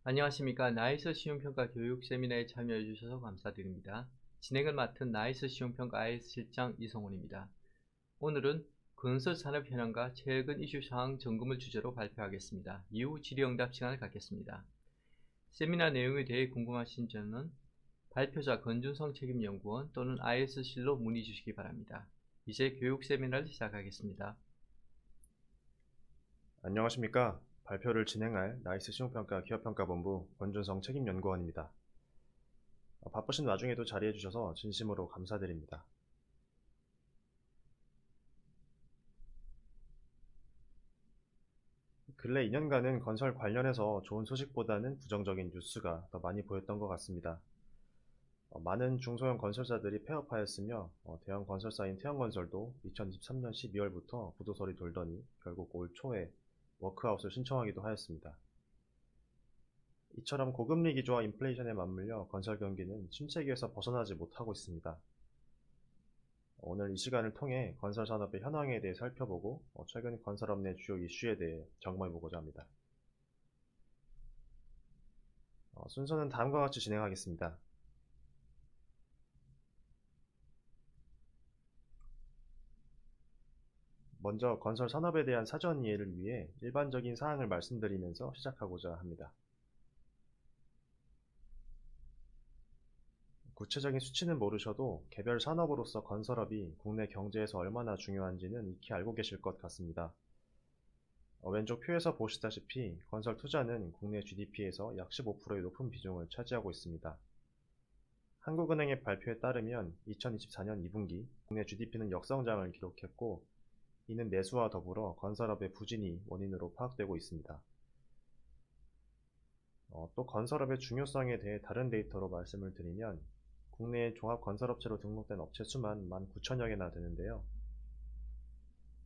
안녕하십니까. 나이스 시험평가 교육 세미나에 참여해 주셔서 감사드립니다. 진행을 맡은 나이스 시험평가 IS 실장 이성훈입니다. 오늘은 건설산업 현황과 최근 이슈사항 점검을 주제로 발표하겠습니다. 이후 질의응답 시간을 갖겠습니다. 세미나 내용에 대해 궁금하신 점은 발표자 권준성 책임연구원 또는 IS실로 문의 주시기 바랍니다. 이제 교육 세미나를 시작하겠습니다. 안녕하십니까. 발표를 진행할 나이스 시험평가 기업평가본부 권준성 책임연구원입니다. 바쁘신 와중에도 자리해 주셔서 진심으로 감사드립니다. 근래 2년간은 건설 관련해서 좋은 소식보다는 부정적인 뉴스가 더 많이 보였던 것 같습니다. 많은 중소형 건설사들이 폐업하였으며 대형 건설사인 태영건설도 2023년 12월부터 부도설이 돌더니 결국 올 초에 워크아웃을 신청하기도 하였습니다. 이처럼 고금리 기조와 인플레이션에 맞물려 건설 경기는 침체기에서 벗어나지 못하고 있습니다. 오늘 이 시간을 통해 건설 산업의 현황에 대해 살펴보고 최근 건설업 내 주요 이슈에 대해 점검해보고자 합니다. 순서는 다음과 같이 진행하겠습니다. 먼저 건설 산업에 대한 사전 이해를 위해 일반적인 사항을 말씀드리면서 시작하고자 합니다. 구체적인 수치는 모르셔도 개별 산업으로서 건설업이 국내 경제에서 얼마나 중요한지는 익히 알고 계실 것 같습니다. 왼쪽 표에서 보시다시피 건설 투자는 국내 GDP에서 약 15%의 높은 비중을 차지하고 있습니다. 한국은행의 발표에 따르면 2024년 2분기 국내 GDP는 역성장을 기록했고, 이는 내수와 더불어 건설업의 부진이 원인으로 파악되고 있습니다. 또 건설업의 중요성에 대해 다른 데이터로 말씀을 드리면, 국내에 종합건설업체로 등록된 업체 수만 19,000여 개나 되는데요.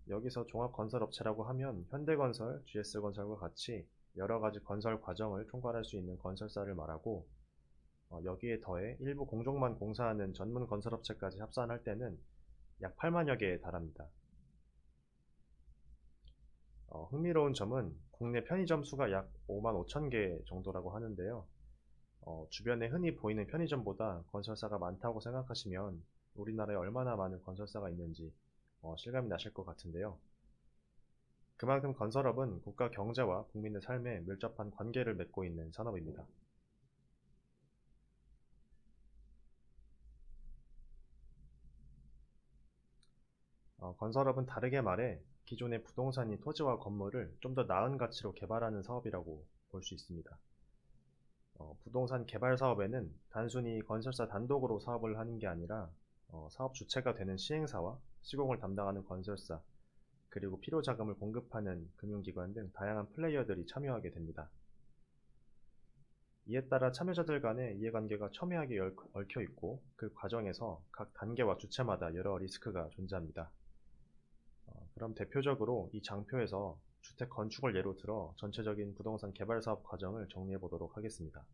여기서 종합건설업체라고 하면 현대건설, GS건설과 같이 여러가지 건설 과정을 총괄할 수 있는 건설사를 말하고, 여기에 더해 일부 공종만 공사하는 전문 건설업체까지 합산할 때는 약 8만여 개에 달합니다. 흥미로운 점은 국내 편의점 수가 약 5만 5천 개 정도라고 하는데요. 주변에 흔히 보이는 편의점보다 건설사가 많다고 생각하시면 우리나라에 얼마나 많은 건설사가 있는지 실감이 나실 것 같은데요. 그만큼 건설업은 국가 경제와 국민의 삶에 밀접한 관계를 맺고 있는 산업입니다. 건설업은 다르게 말해 기존의 부동산인 토지와 건물을 좀 더 나은 가치로 개발하는 사업이라고 볼 수 있습니다. 부동산 개발 사업에는 단순히 건설사 단독으로 사업을 하는 게 아니라 사업 주체가 되는 시행사와 시공을 담당하는 건설사, 그리고 필요 자금을 공급하는 금융기관 등 다양한 플레이어들이 참여하게 됩니다. 이에 따라 참여자들 간의 이해관계가 첨예하게 얽혀 있고, 그 과정에서 각 단계와 주체마다 여러 리스크가 존재합니다. 그럼 대표적으로 이 장표에서 주택 건축을 예로 들어 전체적인 부동산 개발 사업 과정을 정리해 보도록 하겠습니다.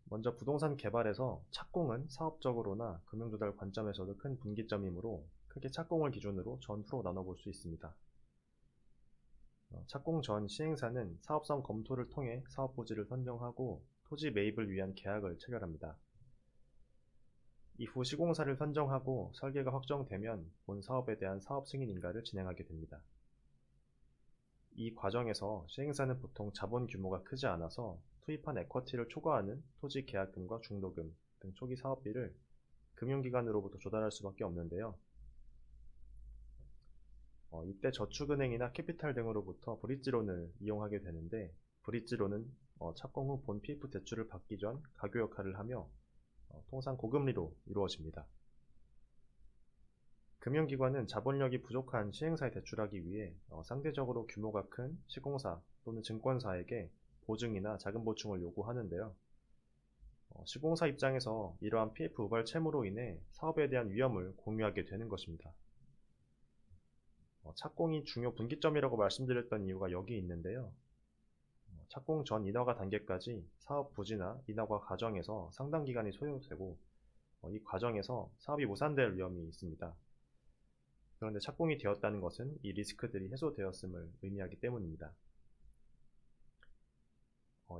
먼저 부동산 개발에서 착공은 사업적으로나 금융조달 관점에서도 큰 분기점이므로 크게 착공을 기준으로 전후로 나눠볼 수 있습니다. 착공 전 시행사는 사업성 검토를 통해 사업 부지를 선정하고 토지 매입을 위한 계약을 체결합니다. 이후 시공사를 선정하고 설계가 확정되면 본 사업에 대한 사업 승인 인가를 진행하게 됩니다. 이 과정에서 시행사는 보통 자본 규모가 크지 않아서 투입한 에쿼티를 초과하는 토지 계약금과 중도금 등 초기 사업비를 금융기관으로부터 조달할 수밖에 없는데요. 이때 저축은행이나 캐피탈 등으로부터 브릿지론을 이용하게 되는데, 브릿지론은 착공 후 본 PF 대출을 받기 전 가교 역할을 하며 통상 고금리로 이루어집니다. 금융기관은 자본력이 부족한 시행사에 대출하기 위해 상대적으로 규모가 큰 시공사 또는 증권사에게 보증이나 자금 보충을 요구하는데요. 시공사 입장에서 이러한 PF 우발 채무로 인해 사업에 대한 위험을 공유하게 되는 것입니다. 착공이 중요 분기점이라고 말씀드렸던 이유가 여기 있는데요. 착공 전 인허가 단계까지 사업 부지나 인허가 과정에서 상당 기간이 소요되고, 이 과정에서 사업이 무산될 위험이 있습니다. 그런데 착공이 되었다는 것은 이 리스크들이 해소되었음을 의미하기 때문입니다.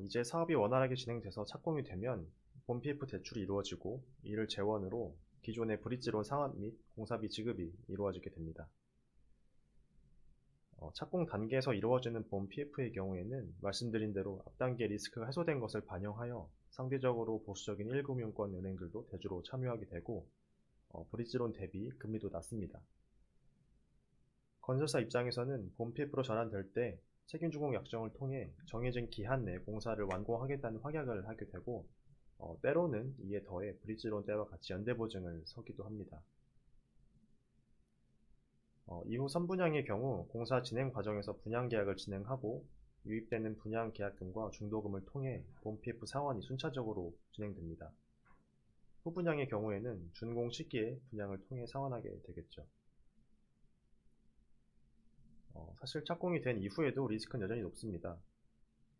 이제 사업이 원활하게 진행돼서 착공이 되면 본 PF 대출이 이루어지고 이를 재원으로 기존의 브릿지론 상환 및 공사비 지급이 이루어지게 됩니다. 착공 단계에서 이루어지는 본 PF의 경우에는 말씀드린 대로 앞단계 리스크가 해소된 것을 반영하여 상대적으로 보수적인 1금융권 은행들도 대주로 참여하게 되고 브릿지론 대비 금리도 낮습니다. 건설사 입장에서는 본 PF로 전환될 때 책임준공 약정을 통해 정해진 기한 내 공사를 완공하겠다는 확약을 하게 되고 때로는 이에 더해 브릿지론 때와 같이 연대보증을 서기도 합니다. 이후 선분양의 경우 공사 진행 과정에서 분양계약을 진행하고 유입되는 분양계약금과 중도금을 통해 본 PF 상환이 순차적으로 진행됩니다. 후분양의 경우에는 준공 시기에 분양을 통해 상환하게 되겠죠. 사실 착공이 된 이후에도 리스크는 여전히 높습니다.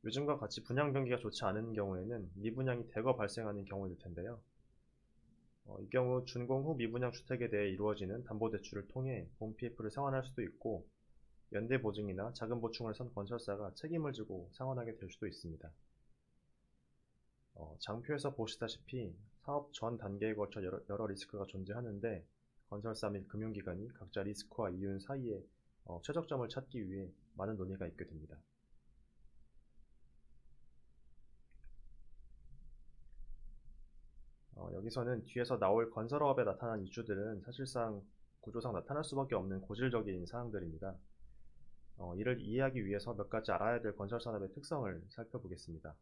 요즘과 같이 분양 경기가 좋지 않은 경우에는 미분양이 대거 발생하는 경우일 텐데요. 이 경우 준공 후 미분양 주택에 대해 이루어지는 담보대출을 통해 본 PF를 상환할 수도 있고 연대보증이나 자금 보충을 선 건설사가 책임을 지고 상환하게 될 수도 있습니다. 장표에서 보시다시피 사업 전 단계에 걸쳐 여러 리스크가 존재하는데 건설사 및 금융기관이 각자 리스크와 이윤 사이에 최적점을 찾기 위해 많은 논의가 있게 됩니다. 여기서는 뒤에서 나올 건설업에 나타난 이슈들은 사실상 구조상 나타날 수밖에 없는 고질적인 사항들입니다. 이를 이해하기 위해서 몇 가지 알아야 될 건설산업의 특성을 살펴보겠습니다.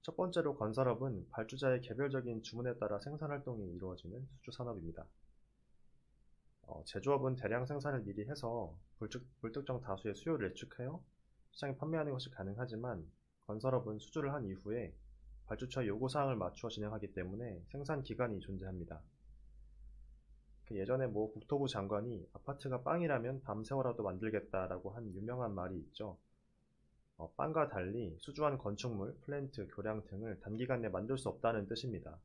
첫 번째로 건설업은 발주자의 개별적인 주문에 따라 생산활동이 이루어지는 수주산업입니다. 제조업은 대량 생산을 미리 해서 불특정 다수의 수요를 예측하여 시장에 판매하는 것이 가능하지만 건설업은 수주를 한 이후에 발주처의 요구사항을 맞추어 진행하기 때문에 생산 기간이 존재합니다. 예전에 국토부 장관이 아파트가 빵이라면 밤새워라도 만들겠다라고 한 유명한 말이 있죠. 빵과 달리 수주한 건축물, 플랜트, 교량 등을 단기간 내 만들 수 없다는 뜻입니다.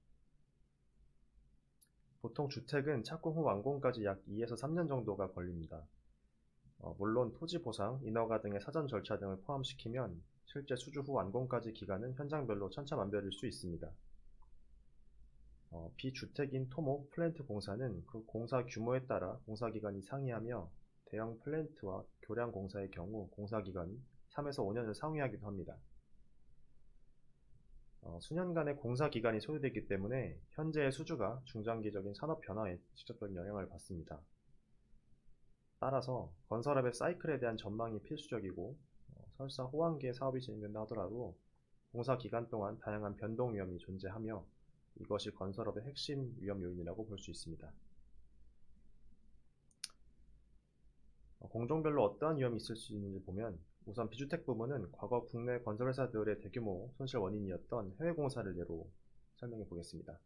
보통 주택은 착공 후 완공까지 약 2에서 3년 정도가 걸립니다. 물론 토지 보상, 인허가 등의 사전 절차 등을 포함시키면 실제 수주 후 완공까지 기간은 현장별로 천차만별일 수 있습니다. 비주택인 토목, 플랜트 공사는 그 공사 규모에 따라 공사기간이 상이하며 대형 플랜트와 교량 공사의 경우 공사기간이 3에서 5년을 상회하기도 합니다. 수년간의 공사기간이 소요되기 때문에 현재의 수주가 중장기적인 산업 변화에 직접적인 영향을 받습니다. 따라서 건설업의 사이클에 대한 전망이 필수적이고 설사 호황기에 사업이 진행된다 하더라도 공사 기간 동안 다양한 변동 위험이 존재하며 이것이 건설업의 핵심 위험 요인이라고 볼 수 있습니다. 공종별로 어떠한 위험이 있을 수 있는지 보면 우선 비주택 부문은 과거 국내 건설회사들의 대규모 손실 원인이었던 해외 공사를 예로 설명해 보겠습니다.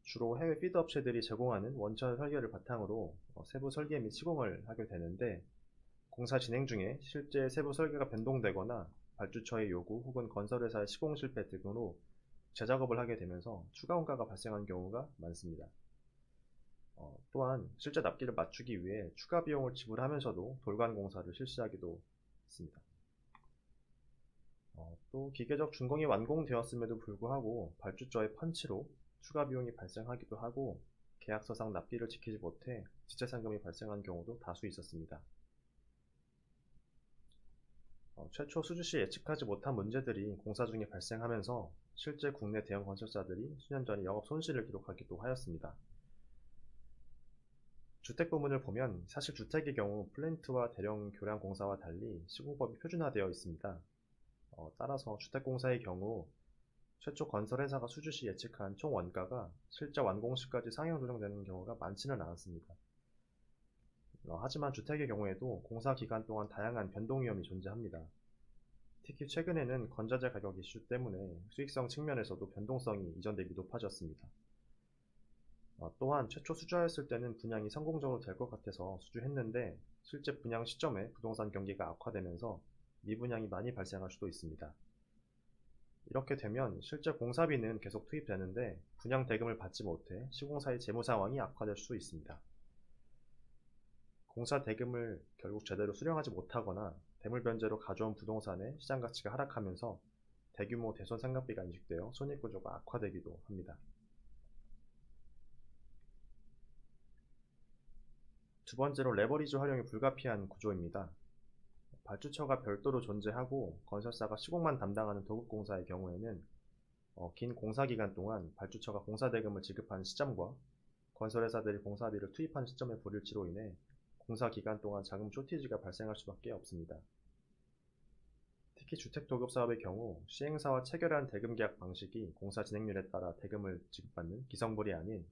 주로 해외 피드 업체들이 제공하는 원천 설계를 바탕으로 세부 설계 및 시공을 하게 되는데 공사 진행 중에 실제 세부 설계가 변동되거나 발주처의 요구 혹은 건설회사의 시공 실패 등으로 재작업을 하게 되면서 추가 원가가 발생하는 경우가 많습니다. 또한 실제 납기를 맞추기 위해 추가 비용을 지불하면서도 돌관 공사를 실시하기도 했습니다. 또 기계적 준공이 완공되었음에도 불구하고 발주처의 펀치로 추가 비용이 발생하기도 하고 계약서상 납기를 지키지 못해 지체상금이 발생한 경우도 다수 있었습니다. 최초 수주 시 예측하지 못한 문제들이 공사 중에 발생하면서 실제 국내 대형 건설사들이 수년 전에 영업 손실을 기록하기도 하였습니다. 주택 부문을 보면 사실 주택의 경우 플랜트와 대형 교량 공사와 달리 시공법이 표준화되어 있습니다. 따라서 주택공사의 경우 최초 건설회사가 수주 시 예측한 총 원가가 실제 완공 시까지 상향 조정되는 경우가 많지는 않았습니다. 하지만 주택의 경우에도 공사 기간 동안 다양한 변동 위험이 존재합니다. 특히 최근에는 건자재 가격 이슈 때문에 수익성 측면에서도 변동성이 이전 대비 높아졌습니다. 또한 최초 수주하였을 때는 분양이 성공적으로 될 것 같아서 수주했는데 실제 분양 시점에 부동산 경기가 악화되면서 미분양이 많이 발생할 수도 있습니다. 이렇게 되면 실제 공사비는 계속 투입되는데 분양 대금을 받지 못해 시공사의 재무 상황이 악화될 수 있습니다. 공사 대금을 결국 제대로 수령하지 못하거나 대물 변제로 가져온 부동산의 시장 가치가 하락하면서 대규모 대손 상각비가 인식되어 손익구조가 악화되기도 합니다. 두 번째로 레버리지 활용이 불가피한 구조입니다. 발주처가 별도로 존재하고 건설사가 시공만 담당하는 도급공사의 경우에는 긴 공사기간 동안 발주처가 공사대금을 지급하는 시점과 건설회사들이 공사비를 투입한 시점의 불일치로 인해 공사기간 동안 자금 쇼티지가 발생할 수밖에 없습니다. 특히 주택도급사업의 경우 시행사와 체결한 대금계약 방식이 공사 진행률에 따라 대금을 지급받는 기성불이 아닌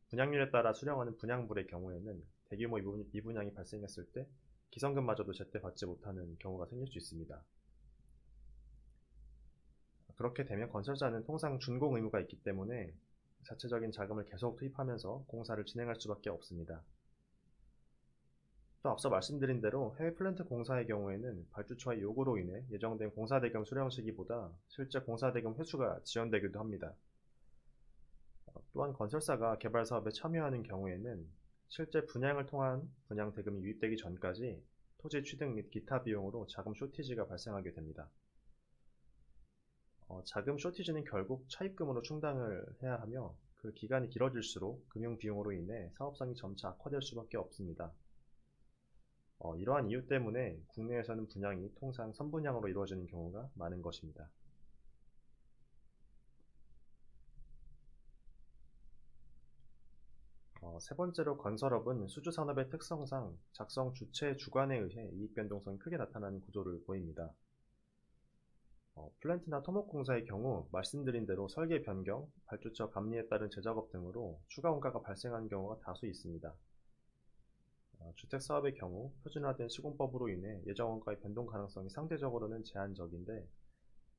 분양률에 따라 수령하는 분양불의 경우에는 대규모 미분양이 발생했을 때 기성금마저도 제때 받지 못하는 경우가 생길 수 있습니다. 그렇게 되면 건설사는 통상 준공 의무가 있기 때문에 자체적인 자금을 계속 투입하면서 공사를 진행할 수밖에 없습니다. 또 앞서 말씀드린 대로 해외 플랜트 공사의 경우에는 발주처의 요구로 인해 예정된 공사대금 수령 시기보다 실제 공사대금 회수가 지연되기도 합니다. 또한 건설사가 개발 사업에 참여하는 경우에는 실제 분양을 통한 분양 대금이 유입되기 전까지 토지 취득 및 기타 비용으로 자금 쇼티지가 발생하게 됩니다. 자금 쇼티지는 결국 차입금으로 충당을 해야 하며 그 기간이 길어질수록 금융 비용으로 인해 사업성이 점차 악화될 수밖에 없습니다. 이러한 이유 때문에 국내에서는 분양이 통상 선분양으로 이루어지는 경우가 많은 것입니다. 세 번째로 건설업은 수주산업의 특성상 작성 주체 주관에 의해 이익 변동성이 크게 나타나는 구조를 보입니다. 플랜트나 토목공사의 경우 말씀드린 대로 설계 변경, 발주처 감리에 따른 재작업 등으로 추가 원가가 발생하는 경우가 다수 있습니다. 주택사업의 경우 표준화된 시공법으로 인해 예정 원가의 변동 가능성이 상대적으로는 제한적인데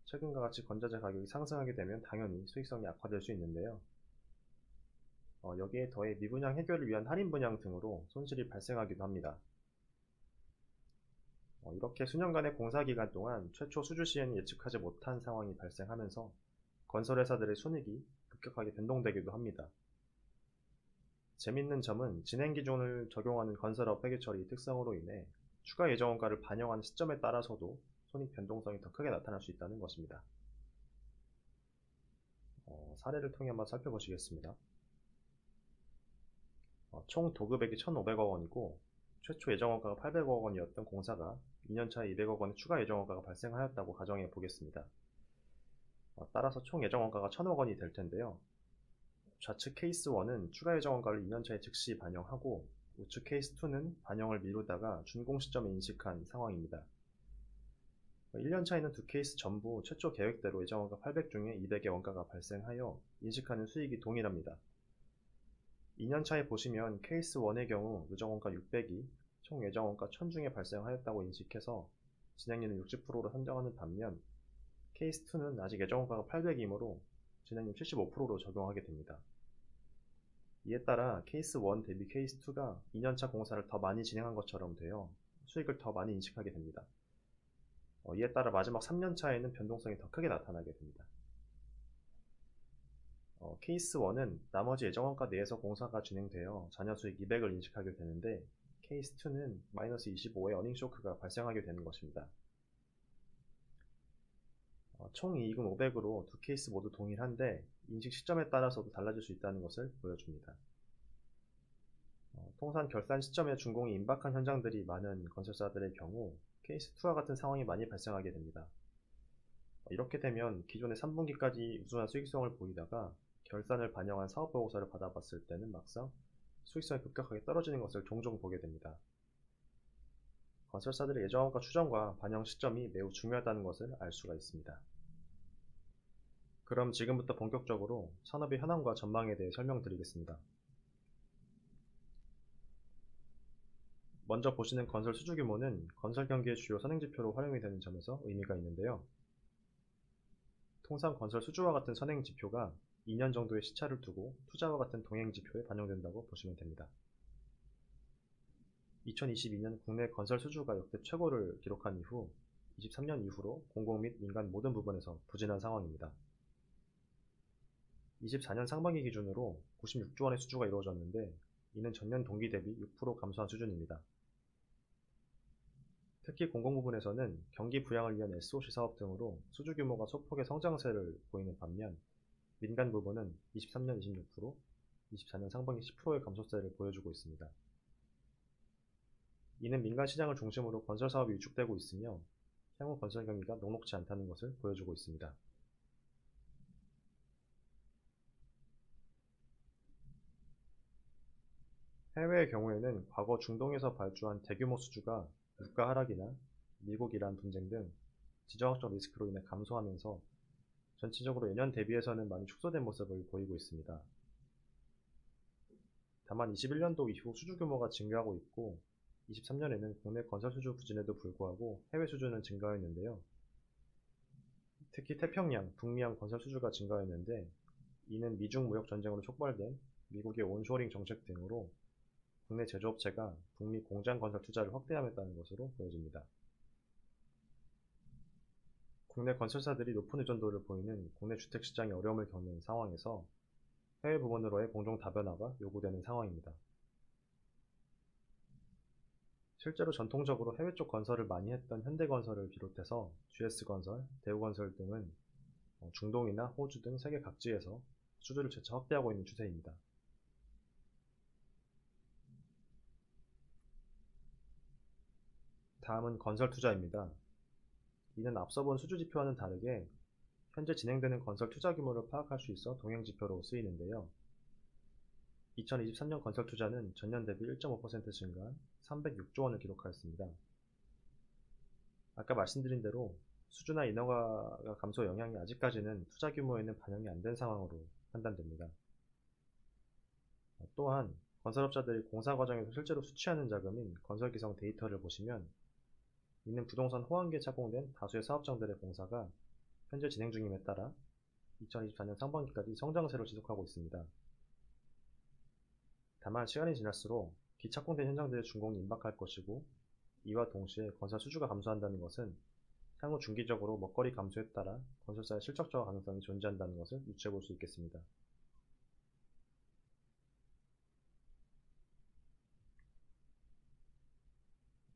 최근과 같이 건자재 가격이 상승하게 되면 당연히 수익성이 악화될 수 있는데요. 여기에 더해 미분양 해결을 위한 할인 분양 등으로 손실이 발생하기도 합니다. 이렇게 수년간의 공사기간 동안 최초 수주 시에는 예측하지 못한 상황이 발생하면서 건설회사들의 손익이 급격하게 변동되기도 합니다. 재밌는 점은 진행기준을 적용하는 건설업 회계처리 특성으로 인해 추가 예정원가를 반영하는 시점에 따라서도 손익 변동성이 더 크게 나타날 수 있다는 것입니다. 사례를 통해 한번 살펴보시겠습니다. 총 도급액이 1,500억 원이고 최초 예정원가가 800억 원이었던 공사가 2년차에 200억 원의 추가 예정원가가 발생하였다고 가정해 보겠습니다. 따라서 총 예정원가가 1,000억 원이 될 텐데요. 좌측 케이스 1은 추가 예정원가를 2년차에 즉시 반영하고 우측 케이스 2는 반영을 미루다가 준공 시점에 인식한 상황입니다. 1년차에는 두 케이스 전부 최초 계획대로 예정원가 800 중에 200의 원가가 발생하여 인식하는 수익이 동일합니다. 2년차에 보시면 케이스 1의 경우 누정원가 600이 총 예정원가 1000 중에 발생하였다고 인식해서 진행률은 60%로 산정하는 반면 케이스 2는 아직 예정원가가 800이므로 진행률 75%로 적용하게 됩니다. 이에 따라 케이스 1 대비 케이스 2가 2년차 공사를 더 많이 진행한 것처럼 되어 수익을 더 많이 인식하게 됩니다. 이에 따라 마지막 3년차에는 변동성이 더 크게 나타나게 됩니다. 케이스 1은 나머지 예정원가 내에서 공사가 진행되어 잔여수익 200을 인식하게 되는데 케이스 2는 마이너스 25의 어닝 쇼크가 발생하게 되는 것입니다. 총 이익은 500으로 두 케이스 모두 동일한데 인식 시점에 따라서도 달라질 수 있다는 것을 보여줍니다. 통상 결산 시점에 준공이 임박한 현장들이 많은 건설사들의 경우 케이스 2와 같은 상황이 많이 발생하게 됩니다. 이렇게 되면 기존의 3분기까지 우수한 수익성을 보이다가 결산을 반영한 사업보고서를 받아봤을 때는 막상 수익성이 급격하게 떨어지는 것을 종종 보게 됩니다. 건설사들의 예정원가 추정과 반영 시점이 매우 중요하다는 것을 알 수가 있습니다. 그럼 지금부터 본격적으로 산업의 현황과 전망에 대해 설명드리겠습니다. 먼저 보시는 건설 수주 규모는 건설 경기의 주요 선행지표로 활용이 되는 점에서 의미가 있는데요. 통상 건설 수주와 같은 선행지표가 2년 정도의 시차를 두고 투자와 같은 동행지표에 반영된다고 보시면 됩니다. 2022년 국내 건설 수주가 역대 최고를 기록한 이후 23년 이후로 공공 및 민간 모든 부분에서 부진한 상황입니다. 24년 상반기 기준으로 96조 원의 수주가 이루어졌는데 이는 전년 동기 대비 6% 감소한 수준입니다. 특히 공공 부분에서는 경기 부양을 위한 SOC 사업 등으로 수주 규모가 소폭의 성장세를 보이는 반면 민간 부분은 23년 26%, 24년 상반기 10%의 감소세를 보여주고 있습니다. 이는 민간 시장을 중심으로 건설 사업이 위축되고 있으며 향후 건설 경기가 녹록지 않다는 것을 보여주고 있습니다. 해외의 경우에는 과거 중동에서 발주한 대규모 수주가 물가 하락이나 미국 이란 분쟁 등 지정학적 리스크로 인해 감소하면서 전체적으로 예년 대비해서는 많이 축소된 모습을 보이고 있습니다. 다만 21년도 이후 수주 규모가 증가하고 있고 23년에는 국내 건설 수주 부진에도 불구하고 해외 수주는 증가했는데요. 특히 태평양, 북미양 건설 수주가 증가했는데 이는 미중 무역 전쟁으로 촉발된 미국의 온쇼링 정책 등으로 국내 제조업체가 북미 공장 건설 투자를 확대하겠다는 것으로 보여집니다. 국내 건설사들이 높은 의존도를 보이는 국내 주택시장의 어려움을 겪는 상황에서 해외 부문으로의 공정 다변화가 요구되는 상황입니다. 실제로 전통적으로 해외 쪽 건설을 많이 했던 현대건설을 비롯해서 GS건설, 대우건설 등은 중동이나 호주 등 세계 각지에서 수주를 재차 확대하고 있는 추세입니다. 다음은 건설 투자입니다. 이는 앞서 본 수주 지표와는 다르게 현재 진행되는 건설 투자 규모를 파악할 수 있어 동행지표로 쓰이는데요. 2023년 건설 투자는 전년 대비 1.5% 증가한 306조 원을 기록하였습니다. 아까 말씀드린 대로 수주나 인허가가 감소 영향이 아직까지는 투자 규모에는 반영이 안 된 상황으로 판단됩니다. 또한 건설업자들이 공사 과정에서 실제로 수취하는 자금인 건설기성 데이터를 보시면 이는 부동산 호황기에 착공된 다수의 사업장들의 공사가 현재 진행 중임에 따라 2024년 상반기까지 성장세를 지속하고 있습니다. 다만 시간이 지날수록 기착공된 현장들의 준공이 임박할 것이고 이와 동시에 건설 수주가 감소한다는 것은 향후 중기적으로 먹거리 감소에 따라 건설사의 실적 저하 가능성이 존재한다는 것을 유추해 볼 수 있겠습니다.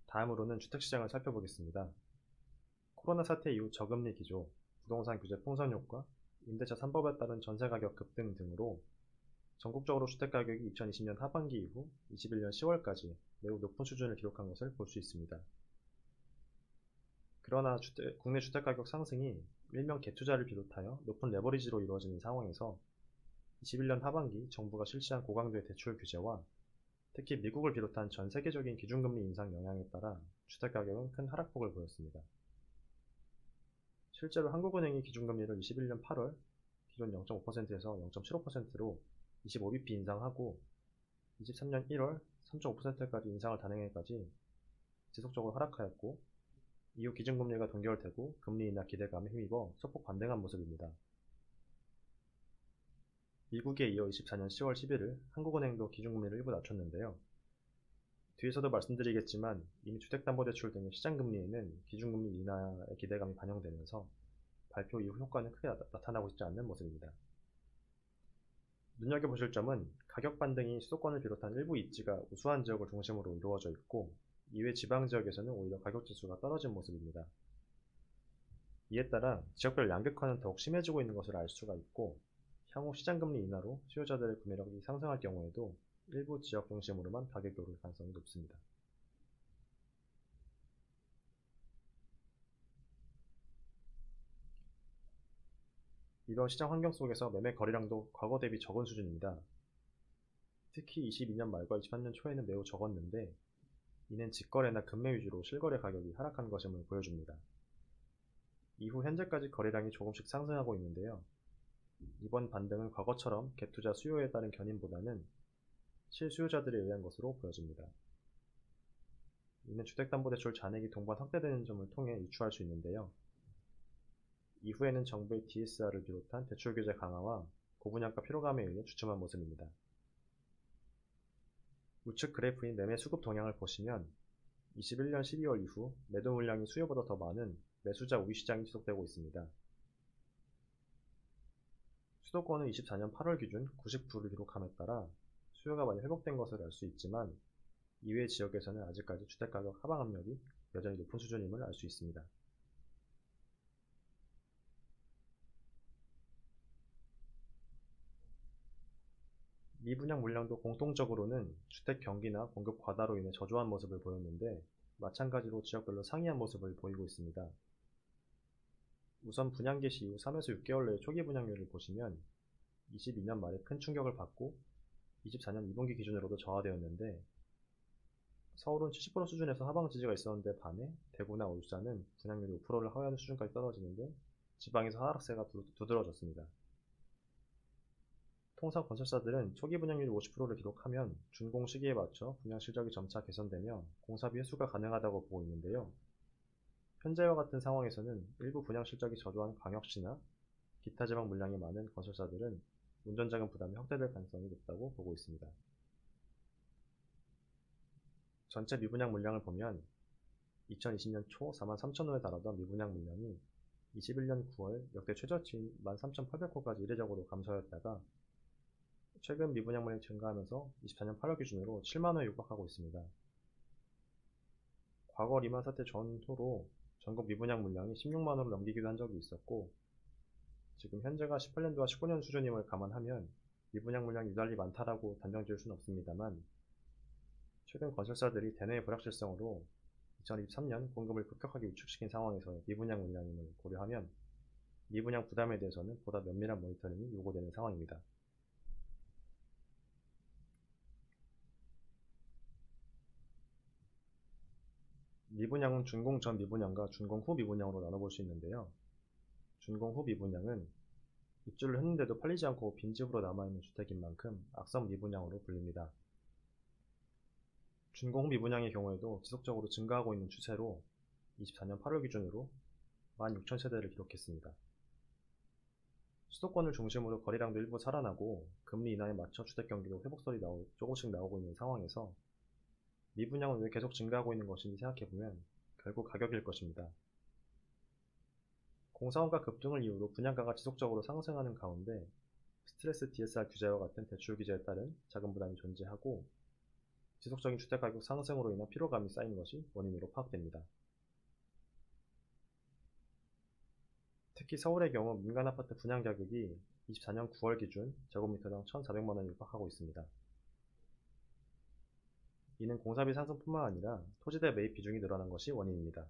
다음으로는 주택시장을 살펴보겠습니다. 코로나 사태 이후 저금리 기조, 부동산 규제 풍선 효과, 임대차 3법에 따른 전세가격 급등 등으로 전국적으로 주택가격이 2020년 하반기 이후 21년 10월까지 매우 높은 수준을 기록한 것을 볼 수 있습니다. 그러나 국내 주택가격 상승이 일명 갭투자를 비롯하여 높은 레버리지로 이루어지는 상황에서 21년 하반기 정부가 실시한 고강도의 대출 규제와 특히 미국을 비롯한 전 세계적인 기준금리 인상 영향에 따라 주택가격은 큰 하락폭을 보였습니다. 실제로 한국은행이 기준금리를 21년 8월 기존 0.5%에서 0.75%로 25bp 인상하고 23년 1월 3.5%까지 인상을 단행해까지 지속적으로 하락하였고 이후 기준금리가 동결되고 금리 인하 기대감에 힘입어 소폭 반등한 모습입니다. 미국에 이어 24년 10월 11일 한국은행도 기준금리를 일부 낮췄는데요. 뒤에서도 말씀드리겠지만 이미 주택담보대출 등의 시장금리에는 기준금리 인하의 기대감이 반영되면서 발표 이후 효과는 크게 나타나고 있지 않는 모습입니다. 눈여겨보실 점은 가격 반등이 수도권을 비롯한 일부 입지가 우수한 지역을 중심으로 이루어져 있고 이외 지방 지역에서는 오히려 가격 지수가 떨어진 모습입니다. 이에 따라 지역별 양극화는 더욱 심해지고 있는 것을 알 수가 있고 향후 시장금리 인하로 수요자들의 구매력이 상승할 경우에도 일부 지역 중심으로만 가격이 오를 가능성이 높습니다. 이런 시장 환경 속에서 매매 거래량도 과거 대비 적은 수준입니다. 특히 22년 말과 23년 초에는 매우 적었는데 이는 직거래나 금매 위주로 실거래 가격이 하락한 것임을 보여줍니다. 이후 현재까지 거래량이 조금씩 상승하고 있는데요. 이번 반등은 과거처럼 갭투자 수요에 따른 견인보다는 실수요자들에 의한 것으로 보여집니다. 이는 주택담보대출 잔액이 동반 확대되는 점을 통해 유추할 수 있는데요. 이후에는 정부의 DSR을 비롯한 대출 규제 강화와 고분양가 피로감에 의해 주춤한 모습입니다. 우측 그래프인 매매 수급 동향을 보시면 21년 12월 이후 매도 물량이 수요보다 더 많은 매수자 우위 시장이 지속되고 있습니다. 수도권은 24년 8월 기준 99를 기록함에 따라 수요가 많이 회복된 것을 알 수 있지만 이외 지역에서는 아직까지 주택가격 하방 압력이 여전히 높은 수준임을 알 수 있습니다. 미분양 물량도 공통적으로는 주택 경기나 공급 과다로 인해 저조한 모습을 보였는데 마찬가지로 지역별로 상이한 모습을 보이고 있습니다. 우선 분양 개시 이후 3에서 6개월 내의 초기 분양률을 보시면 22년 말에 큰 충격을 받고 24년 2분기 기준으로도 저하되었는데 서울은 70% 수준에서 하방 지지가 있었는데 반해 대구나 울산은 분양률이 5%를 하회하는 수준까지 떨어지는데 지방에서 하락세가 두드러졌습니다. 통상 건설사들은 초기 분양률 50%를 기록하면 준공 시기에 맞춰 분양 실적이 점차 개선되며 공사비 회수가 가능하다고 보고 있는데요. 현재와 같은 상황에서는 일부 분양 실적이 저조한 광역시나 기타 지방 물량이 많은 건설사들은 운전자금 부담이 확대될 가능성이 높다고 보고 있습니다. 전체 미분양 물량을 보면 2020년 초 43,000호에 달하던 미분양 물량이 21년 9월 역대 최저치인 13,800호까지 이례적으로 감소하였다가 최근 미분양 물량이 증가하면서 24년 8월 기준으로 7만호에 육박하고 있습니다. 과거 리만 사태 전후로 전국 미분양 물량이 16만호를 넘기기도 한 적이 있었고 지금 현재가 18년도와 19년 수준임을 감안하면 미분양 물량이 유달리 많다라고 단정 지을 수는 없습니다만 최근 건설사들이 대내의 불확실성으로 2023년 공급을 급격하게 위축시킨 상황에서 미분양 물량임을 고려하면 미분양 부담에 대해서는 보다 면밀한 모니터링이 요구되는 상황입니다. 미분양은 준공 전 미분양과 준공 후 미분양으로 나눠볼 수 있는데요. 준공 후 미분양은 입주를 했는데도 팔리지 않고 빈집으로 남아있는 주택인 만큼 악성 미분양으로 불립니다. 준공 후 미분양의 경우에도 지속적으로 증가하고 있는 추세로 24년 8월 기준으로 16,000세대를 기록했습니다. 수도권을 중심으로 거래량도 일부 살아나고 금리 인하에 맞춰 주택 경기도 회복설이 조금씩 나오고 있는 상황에서 미분양은 왜 계속 증가하고 있는 것인지 생각해보면 결국 가격일 것입니다. 공사원가 급등을 이유로 분양가가 지속적으로 상승하는 가운데 스트레스 DSR 규제와 같은 대출 규제에 따른 자금 부담이 존재하고 지속적인 주택가격 상승으로 인한 피로감이 쌓인 것이 원인으로 파악됩니다. 특히 서울의 경우 민간아파트 분양가격이 24년 9월 기준 제곱미터당 1,400만원에 육박하고 있습니다. 이는 공사비 상승뿐만 아니라 토지대 매입 비중이 늘어난 것이 원인입니다.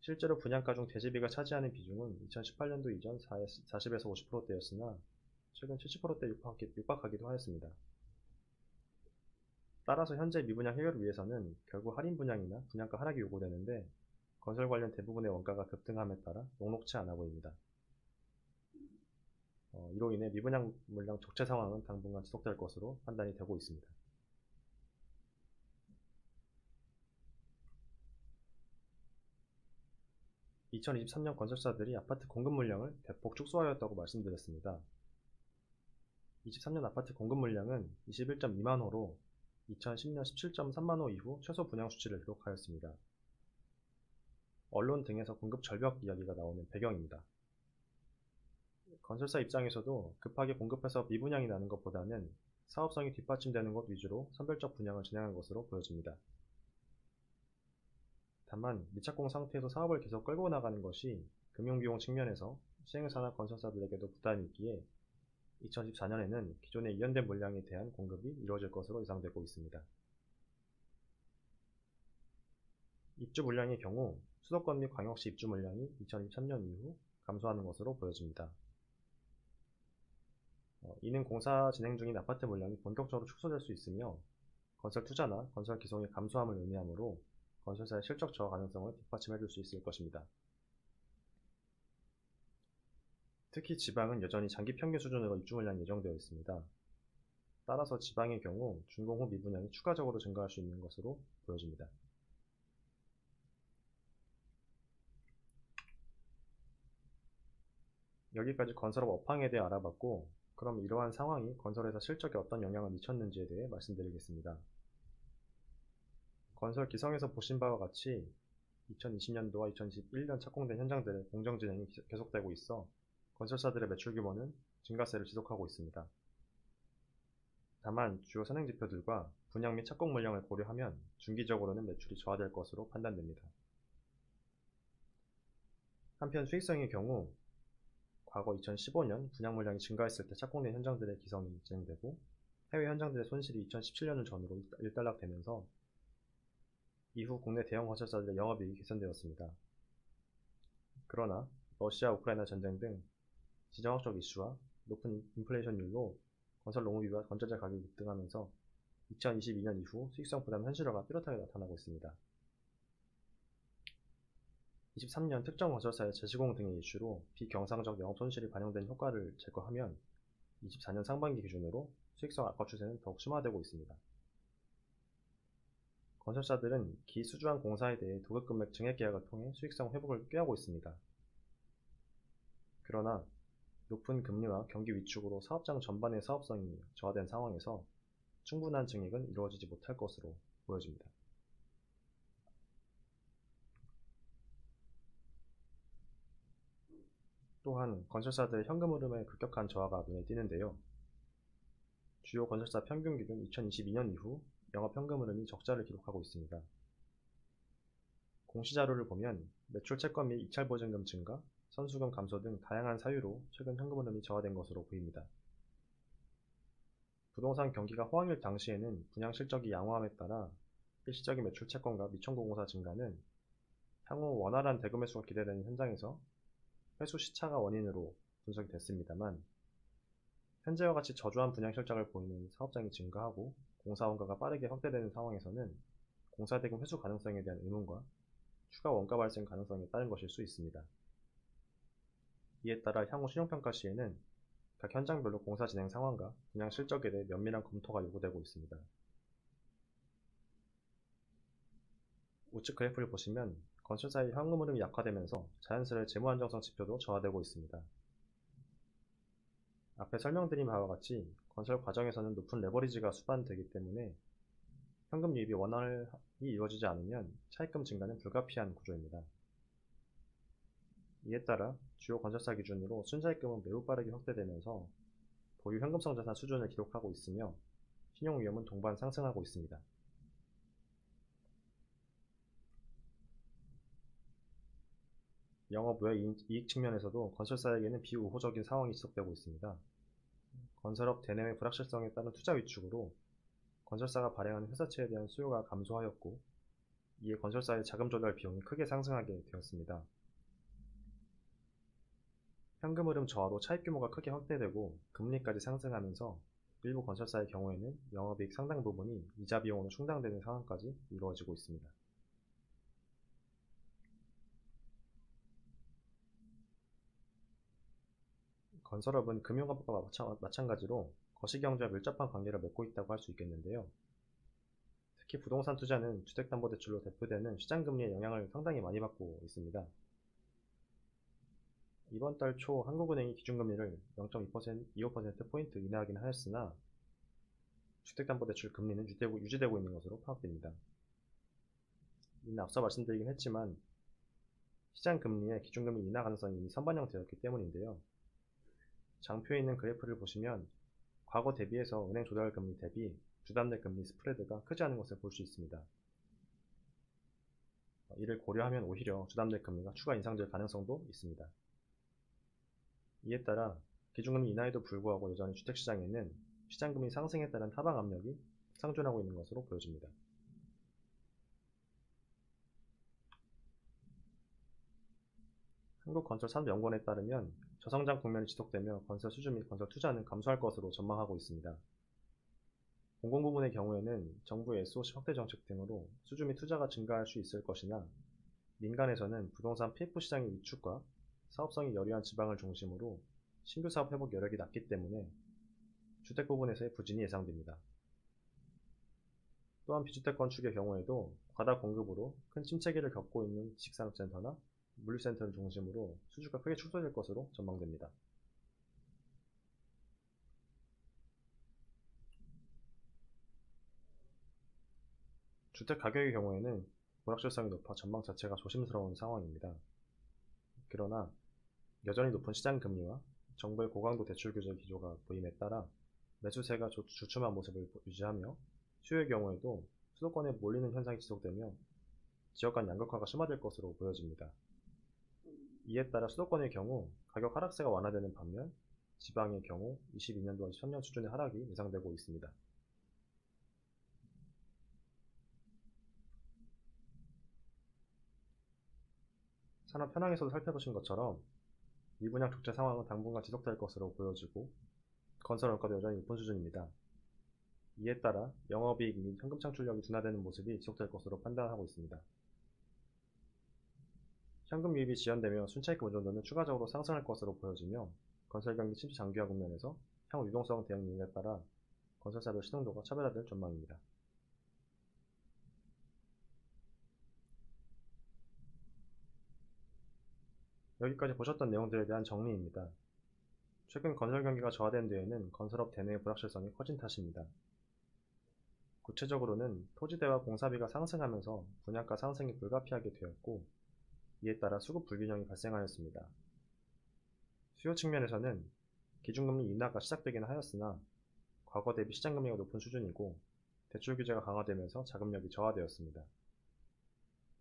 실제로 분양가 중 대지비가 차지하는 비중은 2018년도 이전 40에서 50%대였으나 최근 70%대 육박하기도 하였습니다. 따라서 현재 미분양 해결을 위해서는 결국 할인 분양이나 분양가 하락이 요구되는데 건설 관련 대부분의 원가가 급등함에 따라 녹록치 않아 보입니다. 이로 인해 미분양 물량 적체 상황은 당분간 지속될 것으로 판단이 되고 있습니다. 2023년 건설사들이 아파트 공급 물량을 대폭 축소하였다고 말씀드렸습니다. 23년 아파트 공급 물량은 21.2만 호로 2010년 17.3만 호 이후 최소 분양 수치를 기록하였습니다. 언론 등에서 공급 절벽 이야기가 나오는 배경입니다. 건설사 입장에서도 급하게 공급해서 미분양이 나는 것보다는 사업성이 뒷받침되는 것 위주로 선별적 분양을 진행한 것으로 보여집니다. 다만 미착공 상태에서 사업을 계속 끌고 나가는 것이 금융비용 측면에서 시행사나 건설사들에게도 부담이 있기에 2014년에는 기존의 이연된 물량에 대한 공급이 이루어질 것으로 예상되고 있습니다. 입주 물량의 경우 수도권 및 광역시 입주 물량이 2023년 이후 감소하는 것으로 보여집니다. 이는 공사 진행 중인 아파트 물량이 본격적으로 축소될 수 있으며 건설 투자나 건설 기송의 감소함을 의미하므로 건설사의 실적 저하 가능성을 뒷받침해줄 수 있을 것입니다. 특히 지방은 여전히 장기 평균 수준으로 입주 물량이 예정되어 있습니다. 따라서 지방의 경우 준공 후 미분양이 추가적으로 증가할 수 있는 것으로 보여집니다. 여기까지 건설업 업황에 대해 알아봤고, 그럼 이러한 상황이 건설회사 실적에 어떤 영향을 미쳤는지에 대해 말씀드리겠습니다. 건설 기성에서 보신 바와 같이 2020년도와 2021년 착공된 현장들의 공정 진행이 계속되고 있어 건설사들의 매출 규모는 증가세를 지속하고 있습니다. 다만 주요 선행 지표들과 분양 및 착공 물량을 고려하면 중기적으로는 매출이 저하될 것으로 판단됩니다. 한편 수익성의 경우 과거 2015년 분양 물량이 증가했을 때 착공된 현장들의 기성이 진행되고 해외 현장들의 손실이 2017년을 전후로 일단락되면서 이후 국내 대형 건설사들의 영업이익이 개선되었습니다. 그러나 러시아 우크라이나 전쟁 등 지정학적 이슈와 높은 인플레이션율로 건설 농업비와 건설재 가격이 급등하면서 2022년 이후 수익성 부담 현실화가 뚜렷하게 나타나고 있습니다. 23년 특정 건설사의 재시공 등의 이슈로 비경상적 영업 손실이 반영된 효과를 제거하면 24년 상반기 기준으로 수익성 악화 추세는 더욱 심화되고 있습니다. 건설사들은 기수주한 공사에 대해 도급금액 증액 계약을 통해 수익성 회복을 꾀하고 있습니다. 그러나 높은 금리와 경기 위축으로 사업장 전반의 사업성이 저하된 상황에서 충분한 증액은 이루어지지 못할 것으로 보여집니다. 또한 건설사들의 현금 흐름의 급격한 저하가 눈에 띄는데요. 주요 건설사 평균 기준 2022년 이후 영업 현금 흐름이 적자를 기록하고 있습니다. 공시자료를 보면 매출 채권 및 입찰 보증금 증가, 선수금 감소 등 다양한 사유로 최근 현금 흐름이 저하된 것으로 보입니다. 부동산 경기가 호황일 당시에는 분양 실적이 양호함에 따라 일시적인 매출 채권과 미청구공사 증가는 향후 원활한 대구 매수가 기대되는 현장에서 회수 시차가 원인으로 분석이 됐습니다만 현재와 같이 저조한 분양 실적을 보이는 사업장이 증가하고 공사 원가가 빠르게 확대되는 상황에서는 공사 대금 회수 가능성에 대한 의문과 추가 원가 발생 가능성에 따른 것일 수 있습니다. 이에 따라 향후 신용평가 시에는 각 현장별로 공사 진행 상황과 분양 실적에 대해 면밀한 검토가 요구되고 있습니다. 우측 그래프를 보시면 건설사의 현금 흐름이 약화되면서 자연스레 재무 안정성 지표도 저하되고 있습니다. 앞에 설명드린 바와 같이 건설 과정에서는 높은 레버리지가 수반되기 때문에 현금 유입이 원활히 이루어지지 않으면 차입금 증가는 불가피한 구조입니다. 이에 따라 주요 건설사 기준으로 순차입금은 매우 빠르게 확대되면서 보유 현금성 자산 수준을 기록하고 있으며 신용 위험은 동반 상승하고 있습니다. 영업 외 이익 측면에서도 건설사에게는 비우호적인 상황이 지속되고 있습니다. 건설업 대내외 불확실성에 따른 투자 위축으로 건설사가 발행하는 회사채에 대한 수요가 감소하였고 이에 건설사의 자금 조달 비용이 크게 상승하게 되었습니다. 현금 흐름 저하로 차입 규모가 크게 확대되고 금리까지 상승하면서 일부 건설사의 경우에는 영업이익 상당 부분이 이자 비용으로 충당되는 상황까지 이루어지고 있습니다. 건설업은 금융업과 마찬가지로 거시경제와 밀접한 관계를 맺고 있다고 할 수 있겠는데요. 특히 부동산 투자는 주택담보대출로 대표되는 시장금리의 영향을 상당히 많이 받고 있습니다. 이번 달 초 한국은행이 기준금리를 0.25%포인트 인하하긴 하였으나 주택담보대출 금리는 유지되고 있는 것으로 파악됩니다. 이는 앞서 말씀드리긴 했지만 시장금리의 기준금리 인하 가능성이 이미 선반영되었기 때문인데요. 장표에 있는 그래프를 보시면 과거 대비해서 은행 조달금리 대비 주담대 금리 스프레드가 크지 않은 것을 볼 수 있습니다. 이를 고려하면 오히려 주담대 금리가 추가 인상될 가능성도 있습니다. 이에 따라 기준금리 인하에도 불구하고 여전히 주택시장에는 시장금리 상승에 따른 하방 압력이 상존하고 있는 것으로 보여집니다. 한국건설산업연구원에 따르면 저성장 국면이 지속되며 건설 수주 및 건설 투자는 감소할 것으로 전망하고 있습니다. 공공부문의 경우에는 정부의 SOC 확대 정책 등으로 수주 및 투자가 증가할 수 있을 것이나 민간에서는 부동산 PF 시장의 위축과 사업성이 여려한 지방을 중심으로 신규 사업 회복 여력이 낮기 때문에 주택 부분에서의 부진이 예상됩니다. 또한 비주택 건축의 경우에도 과다 공급으로 큰 침체기를 겪고 있는 지식산업센터나 물류센터를 중심으로 수주가 크게 축소될 것으로 전망됩니다. 주택 가격의 경우에는 불확실성이 높아 전망 자체가 조심스러운 상황입니다. 그러나 여전히 높은 시장 금리와 정부의 고강도 대출 규제 기조가 보임에 따라 매수세가 주춤한 모습을 유지하며 수요의 경우에도 수도권에 몰리는 현상이 지속되며 지역 간 양극화가 심화될 것으로 보여집니다. 이에 따라 수도권의 경우 가격 하락세가 완화되는 반면 지방의 경우 22년도와 23년 수준의 하락이 예상되고 있습니다. 산업 현황에서도 살펴보신 것처럼 미분양 적재 상황은 당분간 지속될 것으로 보여지고 건설 원가도 여전히 높은 수준입니다. 이에 따라 영업이익 및 현금 창출력이 둔화되는 모습이 지속될 것으로 판단하고 있습니다. 현금 유입이 지연되며 순차익금 의존도는 추가적으로 상승할 것으로 보여지며 건설 경기 침체 장기화 국면에서 향후 유동성 대응 능력에 따라 건설사별 신용도가 차별화될 전망입니다. 여기까지 보셨던 내용들에 대한 정리입니다. 최근 건설 경기가 저하된 데에는 건설업 대내의 불확실성이 커진 탓입니다. 구체적으로는 토지대와 공사비가 상승하면서 분양가 상승이 불가피하게 되었고 이에 따라 수급 불균형이 발생하였습니다. 수요 측면에서는 기준금리 인하가 시작되긴 하였으나 과거 대비 시장금리가 높은 수준이고 대출 규제가 강화되면서 자금력이 저하되었습니다.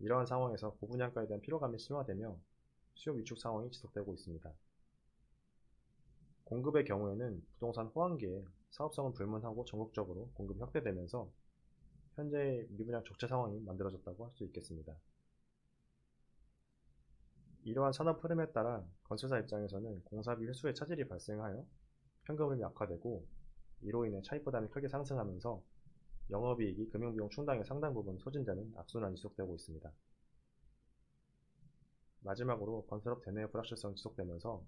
이러한 상황에서 고분양가에 대한 피로감이 심화되며 수요 위축 상황이 지속되고 있습니다. 공급의 경우에는 부동산 호황기에 사업성은 불문하고 전국적으로 공급이 확대되면서 현재의 미분양 적재 상황이 만들어졌다고 할 수 있겠습니다. 이러한 산업 흐름에 따라 건설사 입장에서는 공사비 회수에 차질이 발생하여 현금 흐름이 악화되고 이로 인해 차입부담이 크게 상승하면서 영업이익이 금융비용 충당의 상당 부분 소진되는 악순환이 지속되고 있습니다. 마지막으로 건설업 대내의 불확실성이 지속되면서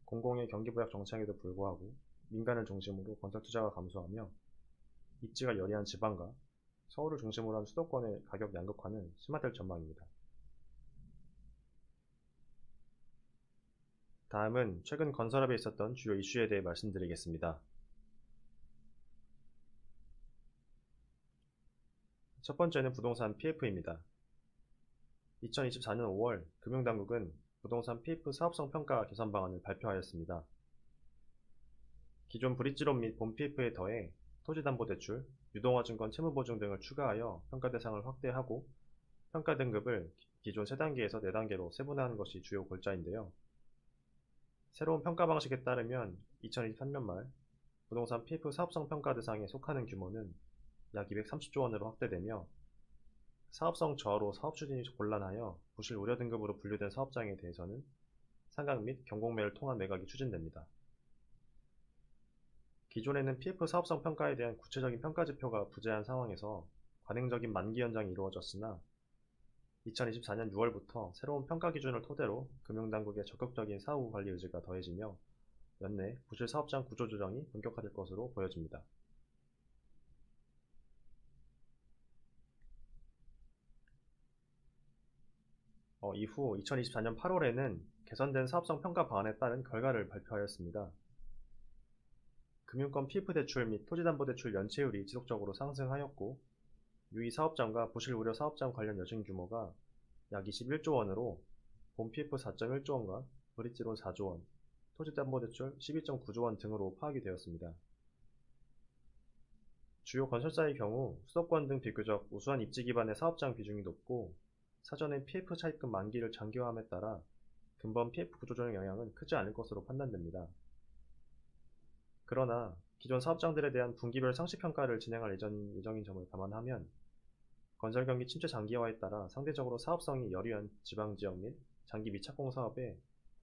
공공의 경기부양 정책에도 불구하고 민간을 중심으로 건설 투자가 감소하며 입지가 여리한 지방과 서울을 중심으로 한 수도권의 가격 양극화는 심화될 전망입니다. 다음은 최근 건설업에 있었던 주요 이슈에 대해 말씀드리겠습니다. 첫 번째는 부동산 PF입니다. 2024년 5월 금융당국은 부동산 PF 사업성 평가 개선 방안을 발표하였습니다. 기존 브릿지론 및 본 PF에 더해 토지담보대출, 유동화증권 채무보증 등을 추가하여 평가 대상을 확대하고 평가 등급을 기존 3단계에서 4단계로 세분화하는 것이 주요 골자인데요. 새로운 평가 방식에 따르면 2023년 말 부동산 PF 사업성 평가 대상에 속하는 규모는 약 230조 원으로 확대되며 사업성 저하로 사업 추진이 곤란하여 부실 우려 등급으로 분류된 사업장에 대해서는 상각 및 경공매를 통한 매각이 추진됩니다. 기존에는 PF 사업성 평가에 대한 구체적인 평가 지표가 부재한 상황에서 관행적인 만기 연장이 이루어졌으나 2024년 6월부터 새로운 평가 기준을 토대로 금융당국의 적극적인 사후 관리 의지가 더해지며 연내 부실 사업장 구조 조정이 본격화될 것으로 보여집니다. 이후 2024년 8월에는 개선된 사업성 평가 방안에 따른 결과를 발표하였습니다. 금융권 PF 대출 및 토지담보대출 연체율이 지속적으로 상승하였고 유의 사업장과 부실 우려 사업장 관련 여진 규모가 약 21조 원으로 본 PF 4.1조 원과 브릿지론 4조 원, 토지담보대출 12.9조 원 등으로 파악이 되었습니다. 주요 건설사의 경우 수도권 등 비교적 우수한 입지 기반의 사업장 비중이 높고 사전에 PF 차입금 만기를 장기화함에 따라 근본 PF 구조조정 영향은 크지 않을 것으로 판단됩니다. 그러나 기존 사업장들에 대한 분기별 상시평가를 진행할 예정인 점을 감안하면 건설 경기 침체 장기화에 따라 상대적으로 사업성이 여리한 지방지역 및 장기 미착공 사업에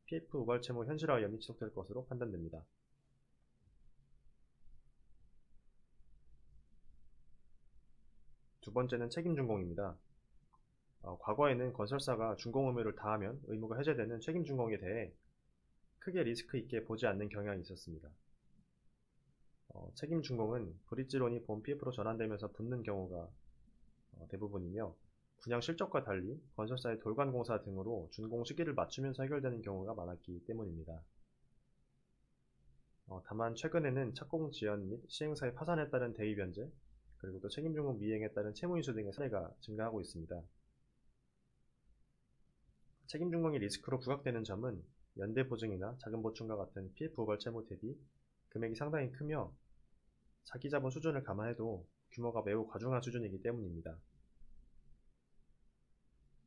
PF 우발 채무 현실화 위험이 지속될 것으로 판단됩니다. 두 번째는 책임준공입니다. 과거에는 건설사가 준공 의무를 다하면 의무가 해제되는 책임준공에 대해 크게 리스크 있게 보지 않는 경향이 있었습니다. 책임준공은 브릿지론이 본 PF로 전환되면서 붙는 경우가 대부분이며 분양 실적과 달리 건설사의 돌관공사 등으로 준공 시기를 맞추면서 해결되는 경우가 많았기 때문입니다. 다만 최근에는 착공 지연 및 시행사의 파산에 따른 대위 변제, 그리고 또 책임준공 미행에 따른 채무인수 등의 사례가 증가하고 있습니다. 책임준공이 리스크로 부각되는 점은 연대보증이나 자금보충과 같은 PF후발 채무 대비 금액이 상당히 크며 자기자본 수준을 감안해도 규모가 매우 과중한 수준이기 때문입니다.